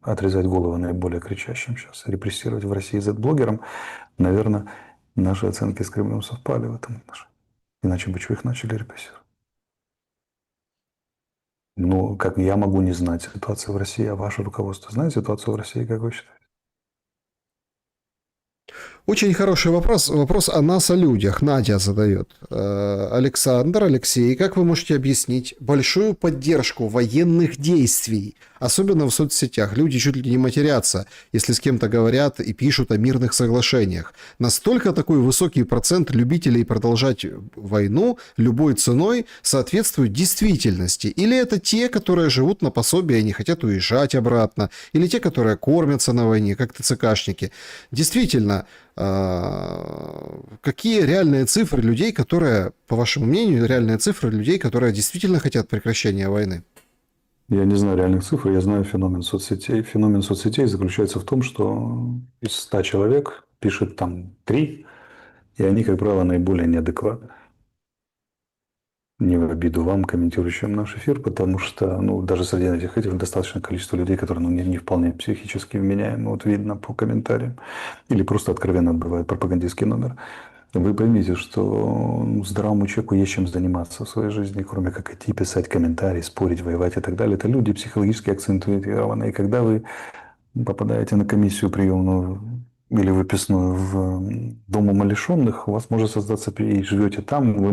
отрезать головы наиболее кричащим сейчас, репрессировать в России Z-блогерам, наверное, наши оценки с Кремлем совпали в этом отношении. Иначе бы чего их начали репрессировать? Ну, как я могу не знать ситуацию в России, а ваше руководство знает ситуацию в России, как вы считаете? Очень хороший вопрос. Вопрос о нас, о людях. Надя задает. Александр, Алексей, как вы можете объяснить большую поддержку военных действий, особенно в соцсетях? Люди чуть ли не матерятся, если с кем-то говорят и пишут о мирных соглашениях. Настолько такой высокий процент любителей продолжать войну любой ценой соответствует действительности? Или это те, которые живут на пособие и не хотят уезжать обратно? Или те, которые кормятся на войне, как ТЦКшники? Действительно, какие реальные цифры людей, которые, по вашему мнению, реальные цифры людей, которые действительно хотят прекращения войны? Я не знаю реальных цифр, я знаю феномен соцсетей. Феномен соцсетей заключается в том, что из 100 человек пишет там 3, и они, как правило, наиболее неадекватны. Не в обиду вам, комментирующим наш эфир, потому что даже среди этих достаточно количество людей, которые не вполне психически вменяемы, вот видно по комментариям, или просто откровенно отбывают пропагандистский номер. Вы поймите, что здравому человеку есть чем заниматься в своей жизни, кроме как идти писать комментарии, спорить, воевать и так далее. Это люди психологически акцентуированные. И когда вы попадаете на комиссию приемную или выписную в дом умалишенных, у вас может создаться, и живете там, у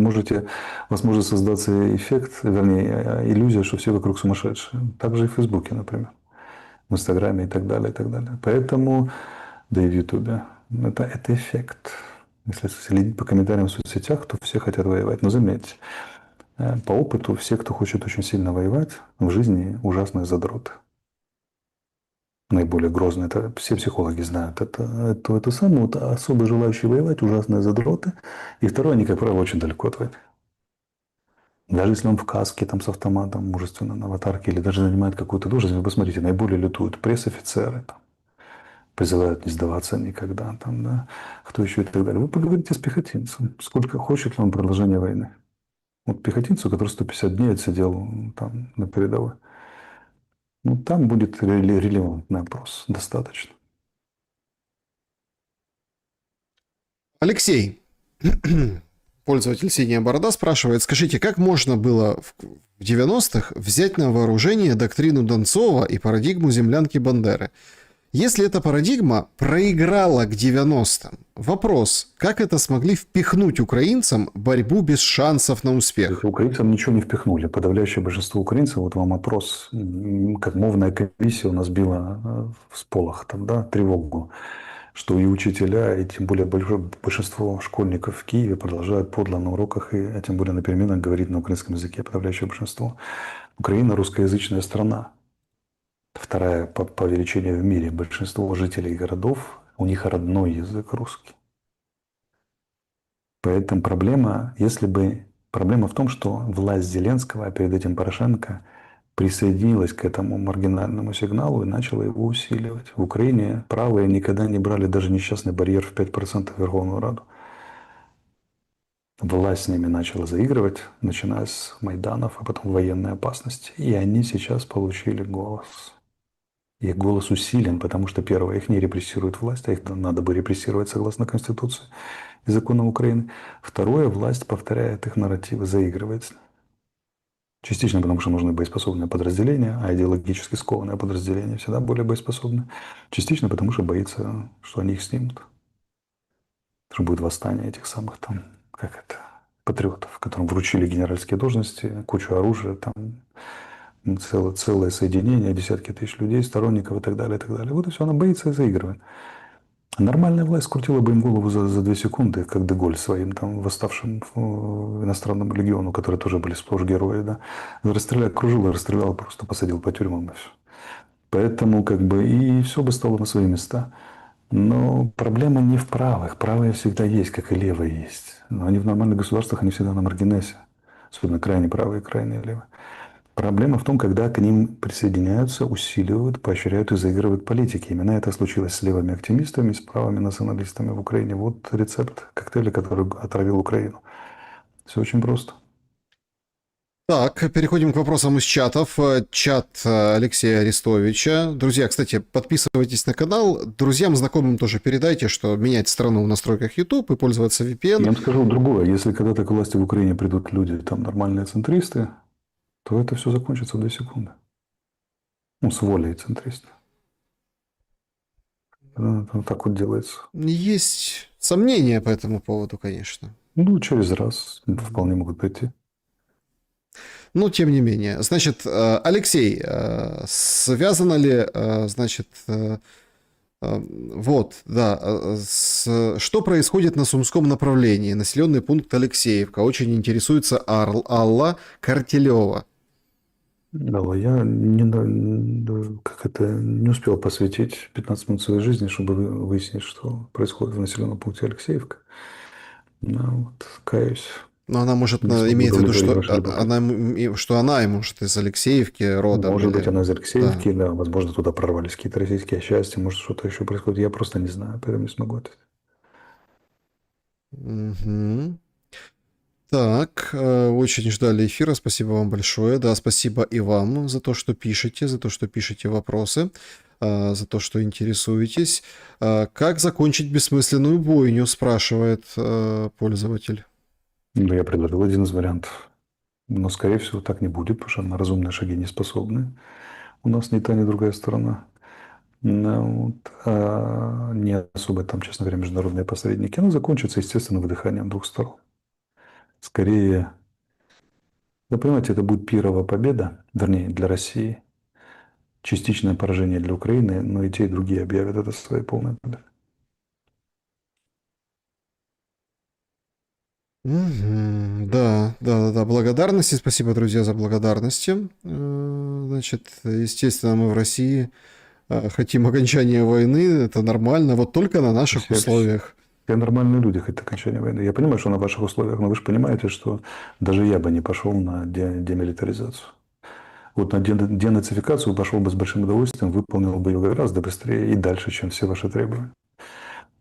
вас может создаться эффект, вернее, иллюзия, что все вокруг сумасшедшие. Так же и в Фейсбуке, например, в Инстаграме и так далее, и так далее. Поэтому, да и в Ютубе, это эффект. Если следить по комментариям в соцсетях, то все хотят воевать. Но заметьте, по опыту, все, кто хочет очень сильно воевать, в жизни ужасные задроты. Наиболее грозные, это все психологи знают. Это самое, вот особо желающие воевать, ужасные задроты. И второе, они, как правило, очень далеко от войны. Даже если он в каске, там, с автоматом, мужественно, на аватарке, или даже занимает какую-то должность, вы посмотрите, наиболее лютуют пресс-офицеры, там, призывают не сдаваться никогда, там, да, кто еще и так далее. Вы поговорите с пехотинцем, сколько хочет ли он продолжения войны. Вот пехотинцу, который 150 дней отсидел там на передовой. Ну, там будет релевантный опрос достаточно. Алексей, пользователь «Синяя борода», спрашивает, скажите, как можно было в 90-х взять на вооружение доктрину Донцова и парадигму землянки Бандеры? Если эта парадигма проиграла к 90-м, вопрос, как это смогли впихнуть украинцам борьбу без шансов на успех? Украинцам ничего не впихнули. Подавляющее большинство украинцев, вот вам опрос, как мовная комиссия у нас била в сполох, там, да, тревогу, что и учителя, и тем более большинство школьников в Киеве продолжают подло на уроках, а тем более на переменах говорить на украинском языке, подавляющее большинство. Украина русскоязычная страна, вторая по величине в мире. Большинство жителей городов, у них родной язык русский. Поэтому проблема в том, что власть Зеленского, а перед этим Порошенко, присоединилась к этому маргинальному сигналу и начала его усиливать. В Украине правые никогда не брали даже несчастный барьер в 5% Верховную Раду. Власть с ними начала заигрывать, начиная с Майданов, а потом военной опасности. И они сейчас получили голос. Их голос усилен, потому что, первое, их не репрессирует власть, а их надо бы репрессировать согласно Конституции и законам Украины. Второе, власть повторяет их нарративы, заигрывает с ними. Частично потому, что нужны боеспособные подразделения, а идеологически скованные подразделения всегда более боеспособны. Частично потому, что боится, что они их снимут. Что будет восстание этих самых там, как это, патриотов, которым вручили генеральские должности, кучу оружия, там, целое соединение, десятки тысяч людей, сторонников и так далее, и так далее. Вот и все, она боится и заигрывает. Нормальная власть скрутила бы им голову за 2 секунды, как Деголь своим там восставшим иностранному легиону, которые тоже были сплошь герои, да. Расстрелял, окружил, расстрелял, просто посадил по тюрьмам и все. Поэтому как бы и все бы стало на свои места. Но проблема не в правых. Правые всегда есть, как и левые есть. Но они в нормальных государствах, они всегда на маргинесе. Особенно крайне правые и крайне левые. Проблема в том, когда к ним присоединяются, усиливают, поощряют и заигрывают политики. Именно это случилось с левыми активистами, с правыми националистами в Украине. Вот рецепт коктейля, который отравил Украину. Все очень просто. Так, переходим к вопросам из чатов. Чат Алексея Арестовича. Друзья, кстати, подписывайтесь на канал. Друзьям, знакомым тоже передайте, что менять страну в настройках YouTube и пользоваться VPN. Я вам скажу другое. Если когда-то к власти в Украине придут люди, там нормальные центристы, то это все закончится в 2 секунды. Ну, с волей центриста. Вот так вот делается. Есть сомнения по этому поводу, конечно. Ну, через раз вполне могут прийти. Но тем не менее. Значит, Алексей, связано ли, значит, вот, да, что происходит на Сумском направлении? Населенный пункт Алексеевка. Очень интересуется Алла Картелева. Да, я не успел посвятить 15 минут своей жизни, чтобы выяснить, что происходит в населенном пункте Алексеевка. Ну, вот, каюсь. Но она может, Не смогу имеет в виду, удовлетворить что ваше любопытство. что она и может из Алексеевки родом. Может быть, или... она из Алексеевки, Да. да, возможно, туда прорвались какие-то российские части, может, что-то еще происходит. Я просто не знаю, поэтому не смогу ответить. Мгм. Так, очень ждали эфира. Спасибо вам большое. Да, спасибо и вам за то, что пишете вопросы, за то, что интересуетесь. Как закончить бессмысленную бойню, спрашивает пользователь. Ну, я предложил один из вариантов. Но, скорее всего, так не будет, потому что на разумные шаги не способны. У нас ни та, ни другая сторона. Ну, вот, не особо там, честно говоря, международные посредники. Оно закончится, естественно, выдыханием 2 сторон. Скорее, вы понимаете, это будет пирова победа, вернее, для России. Частичное поражение для Украины, но и те, и другие объявят это своей полной победой. Мгм. Да, да, да, да. Благодарности. Спасибо, друзья, за благодарности. Значит, естественно, мы в России хотим окончания войны. Это нормально. Вот только на наших условиях. Все нормальные люди хотят окончания войны. Я понимаю, что на ваших условиях, но вы же понимаете, что даже я бы не пошел на демилитаризацию. Вот на денацификацию пошел бы с большим удовольствием, выполнил бы ее гораздо быстрее и дальше, чем все ваши требования.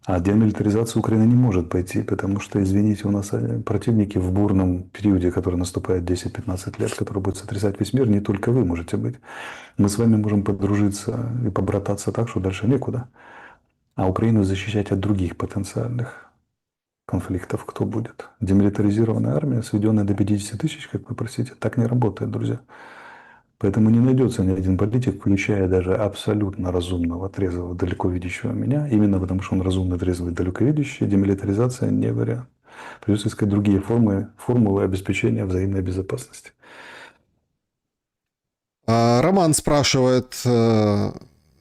А демилитаризация Украины не может пойти, потому что, извините, у нас противники в бурном периоде, который наступает 10-15 лет, который будет сотрясать весь мир, не только вы можете быть. Мы с вами можем подружиться и побрататься так, что дальше некуда. А Украину защищать от других потенциальных конфликтов кто будет? Демилитаризированная армия, сведенная до 50 тысяч, как вы просите, так не работает, друзья. Поэтому не найдется ни один политик, включая даже абсолютно разумного, трезвого, далеко видящего меня, именно потому что он разумно, трезвый, далеко видящий, демилитаризация не вариант. Придется искать другие формулы обеспечения взаимной безопасности. Роман спрашивает,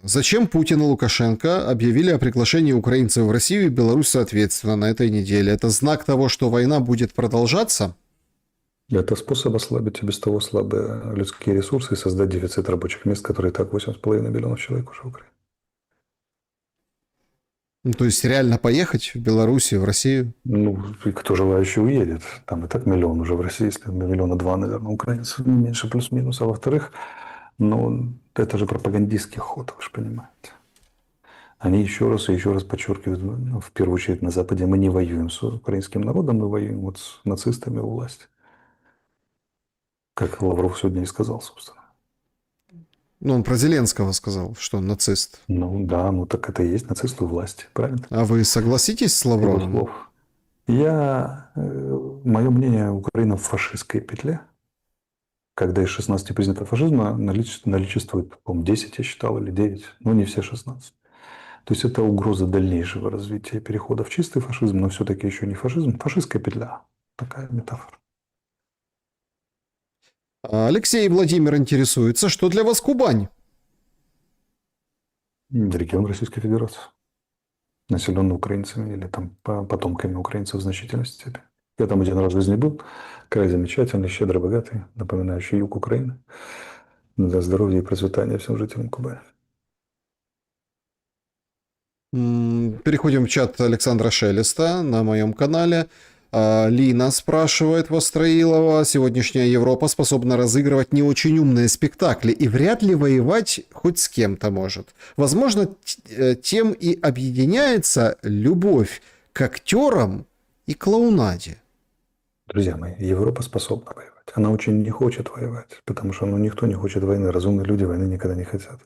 зачем Путин и Лукашенко объявили о приглашении украинцев в Россию и Беларусь соответственно на этой неделе? Это знак того, что война будет продолжаться? Это способ ослабить и без того слабые людские ресурсы и создать дефицит рабочих мест, которые и так 8,5 миллионов человек уже в Украине. Ну, то есть реально поехать в Белоруссию, в Россию? Ну, и кто желающий уедет. Там и так миллион уже в России, если 1,2 миллиона, наверное, украинцев, не меньше плюс-минус. А во-вторых, ну, это же пропагандистский ход, вы же понимаете. Они еще раз и еще раз подчеркивают, ну, в первую очередь на Западе, мы не воюем с украинским народом, мы воюем вот с нацистами у власти. Как Лавров сегодня и сказал, собственно. Ну, он про Зеленского сказал, что он нацист. Ну да, ну так это и есть нацисты у власти, правильно? А вы согласитесь с Его Лавровым? слов. Мое мнение, Украина в фашистской петле. Когда из 16 признаков фашизма наличествует, по-моему, 10, я считал, или 9, но не все 16. То есть это угроза дальнейшего развития перехода в чистый фашизм, но все-таки еще не фашизм. Фашистская петля. Такая метафора. Алексей Владимир интересуется, что для вас Кубань? Регион Российской Федерации. Населенный украинцами или там потомками украинцев в значительной степени. Я там один раз в жизни был. Край замечательный, щедро богатый, напоминающий юг Украины. Для здоровья и процветания всем жителям Кубани. Переходим в чат Александра Шелеста на моем канале. Лина спрашивает Востроилова, сегодняшняя Европа способна разыгрывать не очень умные спектакли и вряд ли воевать хоть с кем-то может. Возможно, тем и объединяется любовь к актерам и клоунаде. Друзья мои, Европа способна воевать. Она очень не хочет воевать, потому что никто не хочет войны. Разумные люди войны никогда не хотят.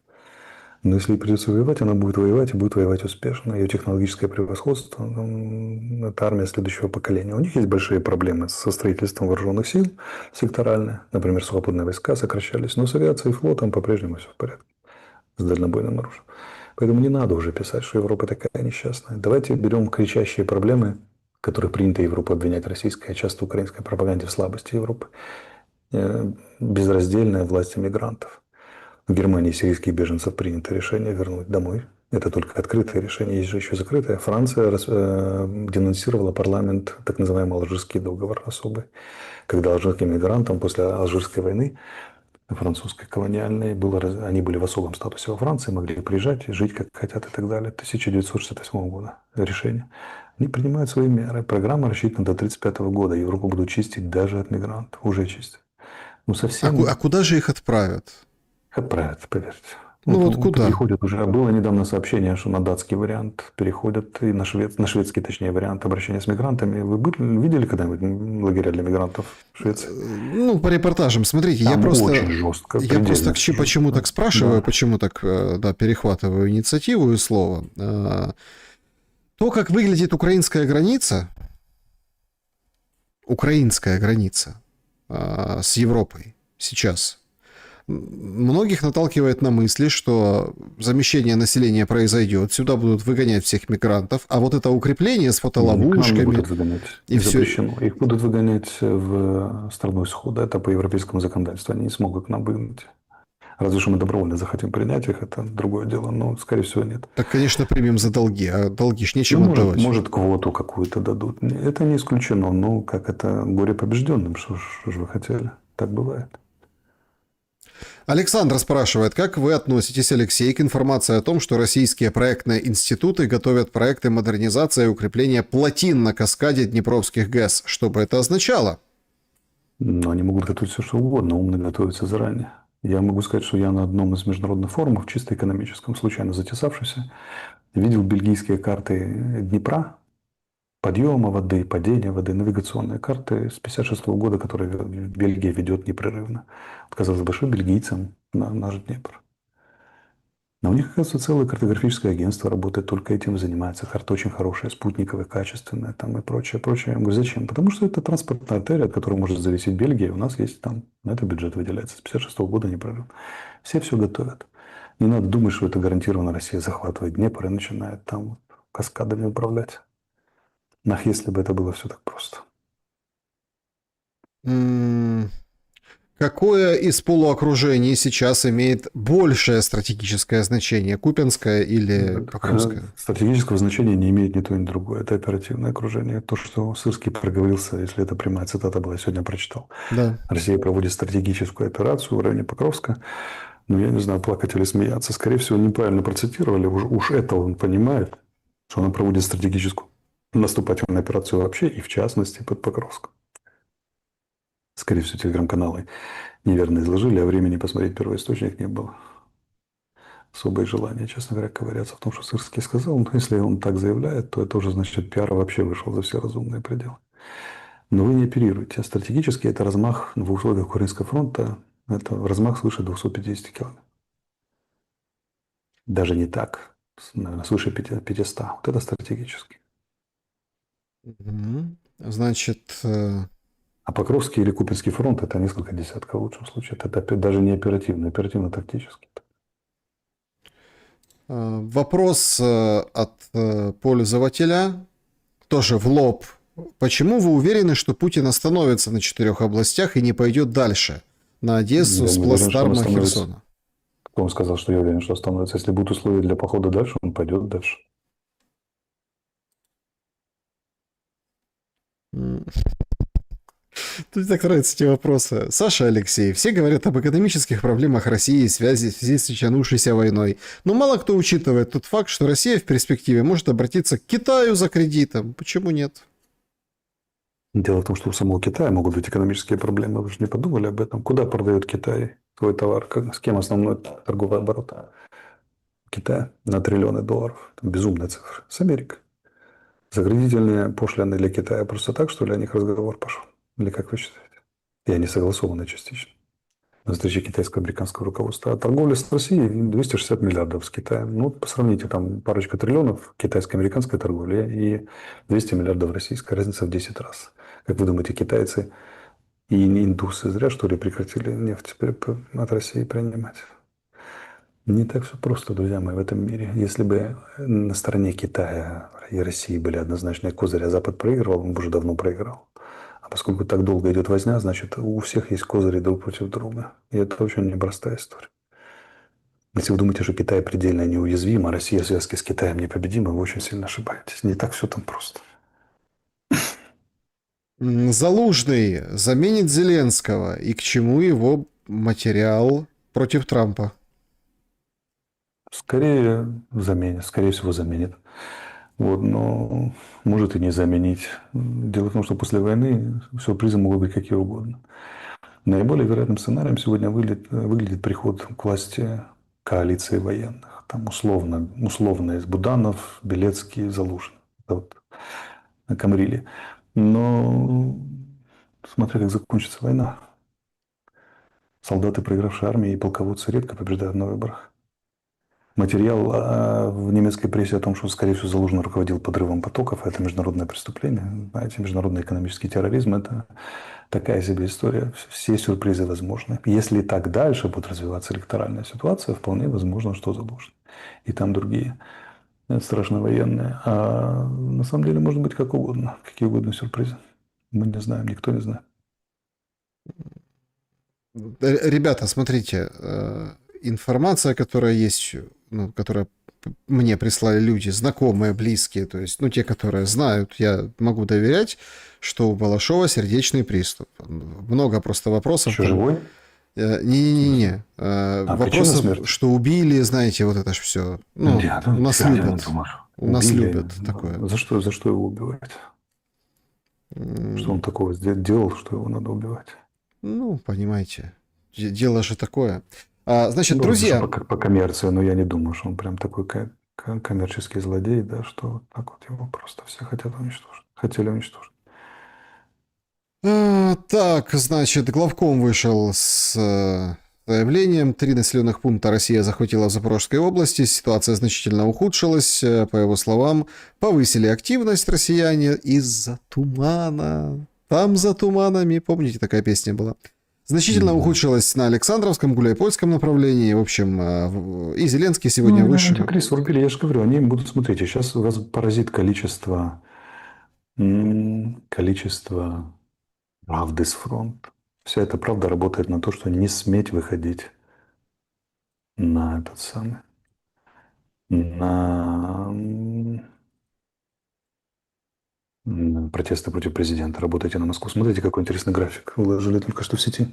Но если ей придется воевать, она будет воевать успешно. Ее технологическое превосходство – это армия следующего поколения. У них есть большие проблемы со строительством вооруженных сил секторальные. Например, сухопутные войска сокращались. Но с авиацией и флотом по-прежнему все в порядке. С дальнобойным оружием. Поэтому не надо уже писать, что Европа такая несчастная. Давайте берем кричащие проблемы, которых принято Европу обвинять российской, а часто украинской пропаганде в слабости Европы. Безраздельная власть иммигрантов. В Германии сирийских беженцев принято решение вернуть домой. Это только открытое решение, есть же еще закрытое. Франция денонсировала парламент, так называемый Алжирский договор особый, когда алжирским мигрантам после Алжирской войны французской колониальной они были в особом статусе во Франции, могли приезжать, жить как хотят и так далее. 1968 года решение. Они принимают свои меры. Программа рассчитана до 1935 года. Европу будут чистить даже от мигрантов. Уже чистят. Ну, совсем... А куда же их отправят? Отправят, поверьте. Ну вот куда? Переходят уже. Было недавно сообщение, что на датский вариант переходят, и на шведский, точнее, вариант обращения с мигрантами. Вы видели когда-нибудь лагеря для мигрантов в Швеции? Ну, по репортажам, смотрите, там я просто... очень жестко. Я просто почему так спрашиваю, да. почему так перехватываю инициативу и слово. То, как выглядит украинская граница с Европой сейчас, многих наталкивает на мысли, что замещение населения произойдет, сюда будут выгонять всех мигрантов, а вот это укрепление с фотоловушками... Не будут выгонять. И запрещено. Все... Их будут выгонять в страну исхода. Это по европейскому законодательству. Они не смогут к нам выгнать. Разве что мы добровольно захотим принять их, это другое дело, но, скорее всего, нет. Так, конечно, примем за долги, а долги ж нечем отдавать. Может, квоту какую-то дадут. Это не исключено, но как это горе побежденным, что же вы хотели? Так бывает. Александр спрашивает, как вы относитесь, Алексей, к информации о том, что российские проектные институты готовят проекты модернизации и укрепления плотин на каскаде Днепровских ГЭС? Что бы это означало? Но они могут готовить все, что угодно, умно готовиться заранее. Я могу сказать, что я на одном из международных форумов, чисто экономическом, случайно затесавшийся, Видел бельгийские карты Днепра, подъема воды, падения воды, навигационные карты с 1956 года, которые Бельгия ведет непрерывно. Вот, казалось бы, что бельгийцам на наш Днепр. Но у них, оказывается, целое картографическое агентство работает, только этим и занимается. Карта очень хорошая, спутниковая, качественная там и прочее, прочее. Я говорю, зачем? Потому что это транспортная артерия, от которой может зависеть Бельгия. У нас есть там, на это бюджет выделяется. С 1956 года непрерывно. Все готовят. Не надо думать, что это гарантированно Россия захватывает Днепр и начинает там вот каскадами управлять. Ах, если бы это было все так просто. М, Какое из полуокружений сейчас имеет большее стратегическое значение? Купянское или Покровское? Стратегического значения не имеет ни то, ни другое. Это оперативное окружение. То, что Сырский проговорился, если это прямая цитата была, я сегодня прочитал. Да. Россия проводит стратегическую операцию в районе Покровска. Ну, я не знаю, плакать или смеяться. Скорее всего, неправильно процитировали. Уж это он понимает, что она проводит стратегическую наступательную операцию вообще, и в частности под Покровском. Скорее всего, телеграм-каналы неверно изложили, а времени посмотреть первоисточник не было. Особое желание, честно говоря, ковыряться в том, что Сырский сказал. Но если он так заявляет, то это уже значит, пиар вообще вышел за все разумные пределы. Но вы не оперируете. Стратегически это размах в условиях Украинского фронта, это размах свыше 250 километров. Даже не так, наверное, свыше 500. Вот это стратегически. Мгм. Значит, А Покровский или Купинский фронт – это несколько десятков в лучшем случае. Это даже не оперативно, оперативно-тактически. вопрос от пользователя, тоже в лоб. Почему вы уверены, что Путин остановится на 4 областях и не пойдет дальше, на Одессу Я с не уверен, что он плацдарма остановится. Херсона? Кто он сказал, что я уверен, что остановится? Если будут условия для похода дальше, он пойдет дальше. М. Тут так нравятся эти вопросы. Саша Алексей. Все говорят об экономических проблемах России в связи с начавшейся войной. Но мало кто учитывает тот факт, что Россия в перспективе может обратиться к Китаю за кредитом. Почему нет? Дело в том, что у самого Китая могут быть экономические проблемы. Вы же не подумали об этом? Куда продает Китай свой товар? С кем основной торговый оборот? Китая на триллионы долларов. Там безумная цифра. С Америкой. Заградительные пошлины для Китая просто так, что ли, о них разговор пошел? Или как вы считаете? И они согласованы частично. На встрече китайско-американского руководства. А торговля с Россией 260 миллиардов с Китаем. Ну, посравните, там парочка триллионов китайско-американской торговли и 200 миллиардов российской. Разница в 10 раз. Как вы думаете, китайцы и индусы зря, что ли, прекратили нефть от России принимать? Не так все просто, друзья мои, в этом мире. Если бы на стороне Китая и России были однозначные козыри, а Запад проигрывал, он бы уже давно проиграл. А поскольку так долго идет возня, значит, у всех есть козыри друг против друга. И это очень непростая история. Если вы думаете, что Китай предельно неуязвим, а Россия в связке с Китаем непобедима, вы очень сильно ошибаетесь. Не так все там просто. Залужный заменит Зеленского. И к чему его материал против Трампа? Скорее заменит, скорее всего заменит. Вот, но может и не заменить. Дело в том, что после войны сюрпризы могут быть какие угодно. Наиболее вероятным сценарием сегодня выглядит приход к власти коалиции военных. Там условно из Буданов, Белецкий, Залужный. Это вот Камрили. Но смотря как закончится война. Солдаты проигравшей армии и полководцы редко побеждают на выборах. Материал в немецкой прессе о том, что, скорее всего, Залужный руководил подрывом потоков, это международное преступление. Знаете, международный экономический терроризм – это такая себе история. Все сюрпризы возможны. Если так дальше будет развиваться электоральная ситуация, вполне возможно, что Залужный. И там другие страшно военные. А на самом деле может быть как угодно, какие угодно сюрпризы. Мы не знаем, никто не знает. Ребята, смотрите, информация, которая есть, ну, которая мне прислали люди, знакомые, близкие, то есть, ну, те, которые знают, я могу доверять, что у Балашова сердечный приступ. Много просто вопросов. Еще там. живой? Не-не-не. причина Вопросов, смерти? что убили, знаете, вот это ж все. Ну, Нет, у нас я не любят. думаю. У нас Убили. любят такое. За что его убивать? Что он такого делал, что его надо убивать? Ну, понимаете, дело же такое. Значит, Ну, разве что друзья, по коммерции, но я не думаю, что он прям такой коммерческий злодей, да, что вот так вот его просто все хотят уничтожить. Хотели уничтожить. Так, значит, главком вышел с заявлением. 3 населенных пункта Россия захватила в Запорожской области. Ситуация значительно ухудшилась. По его словам, повысили активность россияне из-за тумана. Там за туманами, помните, такая песня была? Значительно Мгм. ухудшилась на Александровском, Гуляйпольском направлении. В общем, и Зеленский Ну, сегодня вышел. антикризис врубили, я же говорю, они будут, смотрите, сейчас вас поразит количество правды с фронта. Вся эта правда работает на то, что не сметь выходить на этот самый, на протесты против президента. Работайте на Москву. Смотрите, какой интересный график. Выложили только что в сети.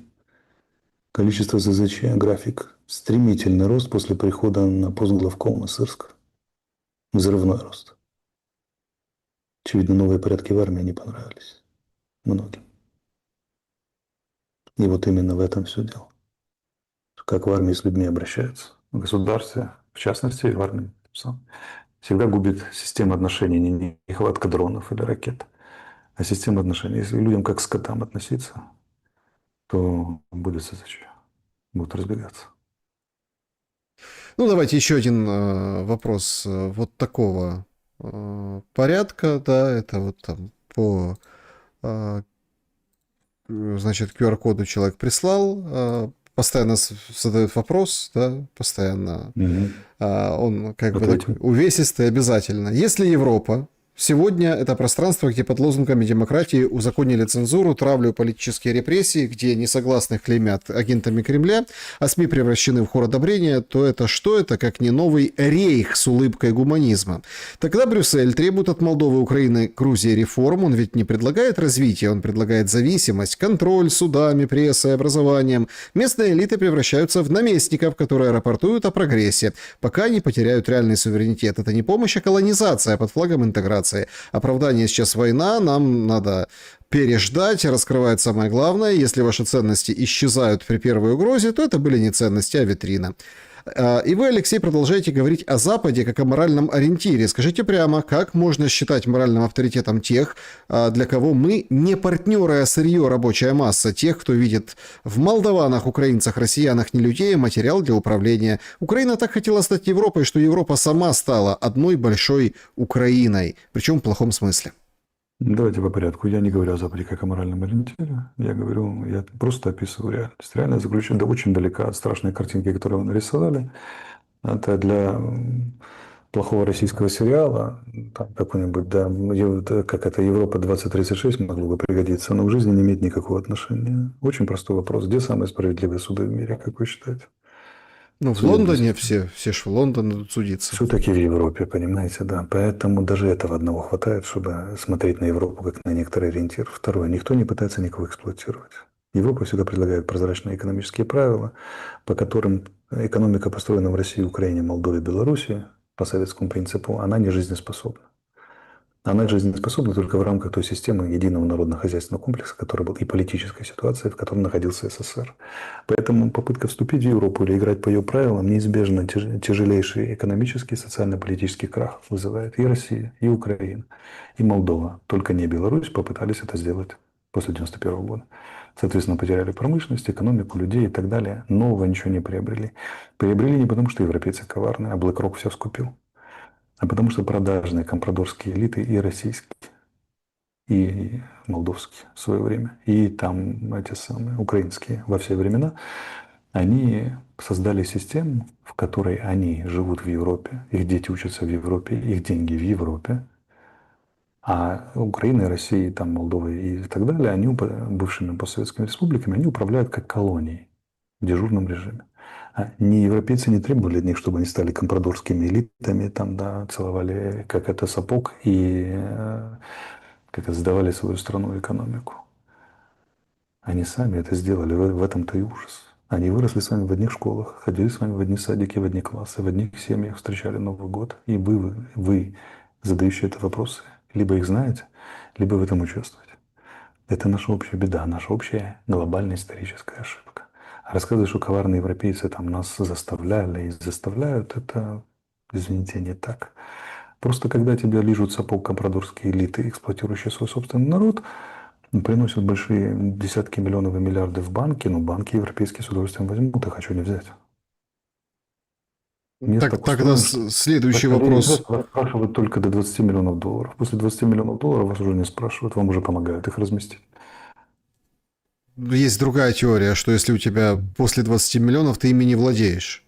Количество ЗЗЧ, график. Стремительный рост после прихода на пост главкома Сырска. Взрывной рост. Очевидно, новые порядки в армии не понравились многим. И вот именно в этом все дело. Как в армии с людьми обращаются. В государстве, в частности, в армии. Всегда губит система отношений, не нехватка дронов или ракет, а система отношений. Если людям как к скотам относиться, то будет СЗЧ. Будут разбегаться. Ну, давайте еще один вопрос вот такого порядка, да, это вот там по, э, значит, QR-коду человек прислал, постоянно задает вопрос, да, постоянно Угу. он как бы такой Ответим. увесистый обязательно. Если Европа сегодня это пространство, где под лозунгами демократии узаконили цензуру, травлю, политические репрессии, где несогласных клеймят агентами Кремля, а СМИ превращены в хор одобрения, то это что это, как не новый рейх с улыбкой гуманизма? Тогда Брюссель требует от Молдовы, Украины, Грузии реформ. Он ведь не предлагает развитие, он предлагает зависимость, контроль судами, прессой, образованием. Местные элиты превращаются в наместников, которые рапортуют о прогрессе, пока не потеряют реальный суверенитет. Это не помощь, а колонизация под флагом интеграции. Оправдание сейчас война, нам надо переждать, раскрывает самое главное. Если ваши ценности исчезают при первой угрозе, то это были не ценности, а витрина. И вы, Алексей, продолжаете говорить о Западе как о моральном ориентире. Скажите прямо, как можно считать моральным авторитетом тех, для кого мы не партнеры, а сырье, рабочая масса, тех, кто видит в молдаванах, украинцах, россиянах, не людей, а материал для управления. Украина так хотела стать Европой, что Европа сама стала одной большой Украиной, причем в плохом смысле. Давайте по порядку. Я не говорю о Западе как о моральном ориентире. Я просто описываю реальность. Реальность заключена очень далека от страшной картинки, которую вы нарисовали. Это для плохого российского сериала, там какой-нибудь, да, как это Европа 2036 могло бы пригодиться, но в жизни не имеет никакого отношения. Очень простой вопрос. Где самые справедливые суды в мире, как вы считаете? Ну, в Судят Лондоне действительно. все ж в Лондон идут судиться. Все-таки в Европе, понимаете, да. Поэтому даже этого одного хватает, чтобы смотреть на Европу как на некоторый ориентир. Второе. Никто не пытается никого эксплуатировать. Европа всегда предлагает прозрачные экономические правила, по которым экономика, построенная в России, Украине, Молдове, Беларуси, по советскому принципу, она не жизнеспособна. Она жизнеспособна только в рамках той системы единого народно-хозяйственного комплекса, который был и политической ситуации, в котором находился СССР. Поэтому попытка вступить в Европу или играть по ее правилам неизбежно тяжелейший экономический и социально-политический крах вызывает и Россия, и Украина, и Молдова. Только не Беларусь попытались это сделать после 1991 года. Соответственно, потеряли промышленность, экономику, людей и так далее. Нового ничего не приобрели. Приобрели не потому, что европейцы коварные, а BlackRock все скупил, а потому что продажные компрадорские элиты и российские, и молдовские в свое время, и там эти самые украинские во все времена, они создали систему, в которой они живут в Европе, их дети учатся в Европе, их деньги в Европе, а Украина, Россия, там, Молдова и так далее, они бывшими постсоветскими республиками, они управляют как колонией в дежурном режиме. А европейцы не требовали от них, чтобы они стали компрадорскими элитами, там, да, целовали как это сапог и как это сдавали свою страну и экономику. Они сами это сделали, в этом-то и ужас. Они выросли с вами в одних школах, ходили с вами в одни садики, в одни классы, в одних семьях, встречали Новый год. И вы задающие это вопросы, либо их знаете, либо в этом участвуете. Это наша общая беда, наша общая глобальная историческая ошибка. А рассказывать, что коварные европейцы там нас заставляли и заставляют, это Извините, не так. Просто когда тебя лижут сапог компрадорские элиты, эксплуатирующие свой собственный народ, приносят большие десятки миллионов и миллиарды в банки, но банки европейские с удовольствием возьмут, их хочу не взять. Мир Так, так тогда устроен, что следующий скорее вопрос. инвестор вас спрашивают только до 20 миллионов долларов. После 20 миллионов долларов вас уже не спрашивают, вам уже помогают их разместить. Есть другая теория, что если у тебя после 20 миллионов, ты ими не владеешь.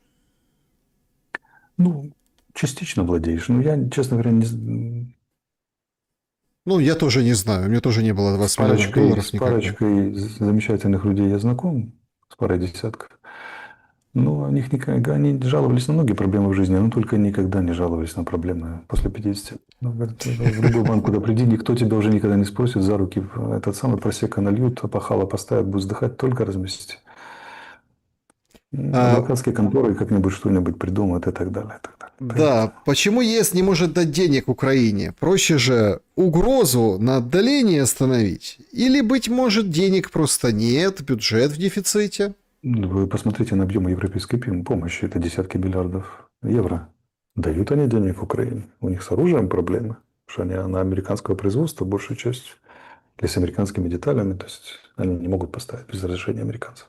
Ну, частично владеешь. Но я, честно говоря, Ну, я тоже не знаю. У меня тоже не было с 20 миллионов парочкой, долларов с никогда. парочкой замечательных людей я знаком, с парой десятков. Ну, у них никогда, они жаловались на многие проблемы в жизни, но только никогда не жаловались на проблемы после 50. Ну, говорят, в любой банк, куда приди, никто тебя уже никогда не спросит за руки. Этот самый просека нальют, опахало поставят, будешь вздыхать, только размести. А, Адвокатские конторы как-нибудь что-нибудь придумают и так далее, и так далее. да, Понимаете? почему ЕС не может дать денег Украине? Проще же угрозу на отдаление остановить. Или, быть может, денег просто нет, бюджет в дефиците? Вы посмотрите на объемы европейской помощи. Это десятки миллиардов евро. Дают они денег Украине. У них с оружием проблемы. Потому что они на американского производства большую часть. Или с американскими деталями. То есть они не могут поставить без разрешения американцев.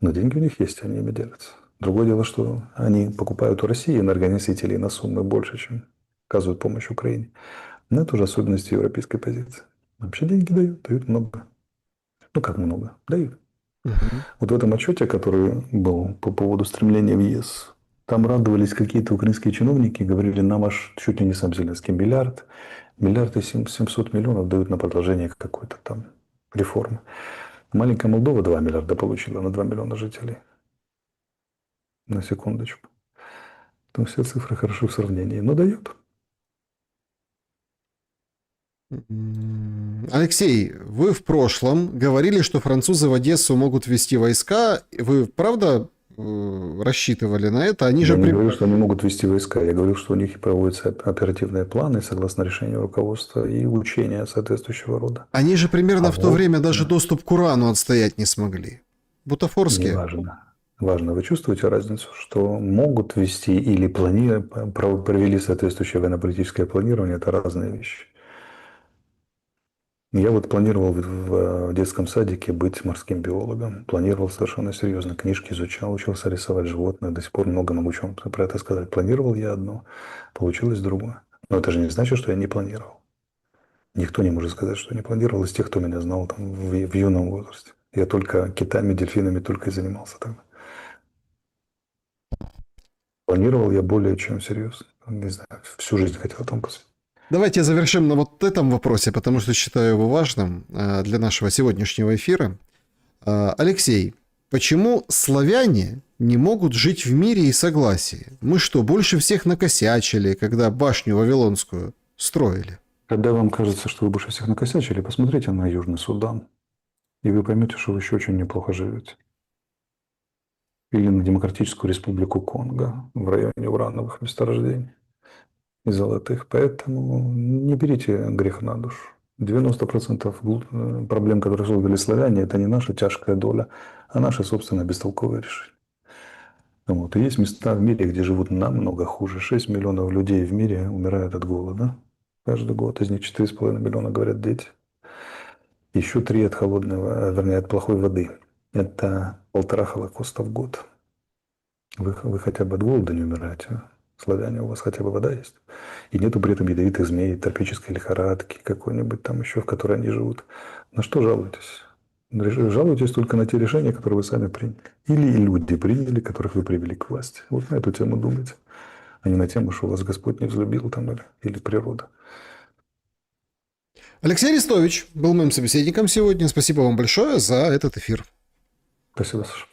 Но деньги у них есть, они ими делятся. Другое дело, что они покупают у России энергоносителей на суммы больше, чем оказывают помощь Украине. Но это уже особенности европейской позиции. Вообще деньги дают, дают много. Ну как много? Дают. Мгм. Вот в этом отчете, который был по поводу стремления в ЕС, там радовались какие-то украинские чиновники, говорили, нам аж чуть ли не сам Зеленский миллиард и 700 миллионов дают на продолжение какой-то там реформы. Маленькая Молдова 2 миллиарда получила на 2 миллиона жителей. На секундочку. Там все цифры хороши в сравнении, но дает. Алексей, вы в прошлом говорили, что французы в Одессу могут ввести войска. Вы правда рассчитывали на это? Они же Я не говорю, что они могут вести войска. Я говорю, что у них проводятся оперативные планы согласно решению руководства и учения соответствующего рода. Они же А примерно в то вот время даже доступ к урану отстоять не смогли. Бутафорские. неважно. Важно, вы чувствуете разницу, что могут вести или провели соответствующее военно-политическое планирование, это разные вещи. Я вот планировал в детском садике быть морским биологом. Планировал совершенно серьезно. Книжки изучал, учился рисовать животных. До сих пор много могу чем про это сказать. Планировал я одно, получилось другое. Но это же не значит, что я не планировал. Никто не может сказать, что я не планировал из тех, кто меня знал там, в юном возрасте. Я только китами, дельфинами только и занимался тогда. Планировал я более чем серьезно. Не знаю, всю жизнь хотел там посвятить. Давайте завершим на вот этом вопросе, потому что считаю его важным для нашего сегодняшнего эфира. Алексей, почему славяне не могут жить в мире и согласии? Мы что, больше всех накосячили, когда башню Вавилонскую строили? Когда вам кажется, что вы больше всех накосячили, посмотрите на Южный Судан, и вы поймете, что вы еще очень неплохо живете. Или на Демократическую Республику Конго в районе урановых месторождений и золотых. Поэтому не берите грех на душу. 90% проблем, которые создали славяне, это не наша тяжкая доля, а наши собственные бестолковые решения. Вот. И есть места в мире, где живут намного хуже. 6 миллионов людей в мире умирают от голода. Каждый год. Из них 4,5 миллиона, говорят, дети. Еще 3 от холодного, вернее, от плохой воды. Это 1,5 Холокоста в год. Вы хотя бы от голода не умираете. Славяне, у вас хотя бы вода есть. И нету при этом ядовитых змей, тропической лихорадки какой-нибудь там еще, в которой они живут. На что жалуетесь? Жалуетесь только на те решения, которые вы сами приняли. Или люди приняли, которых вы привели к власти. Вот на эту тему думайте. А не на тему, что вас Господь не взлюбил там или природа. Алексей Арестович был моим собеседником сегодня. Спасибо вам большое за этот эфир. Спасибо, Саша.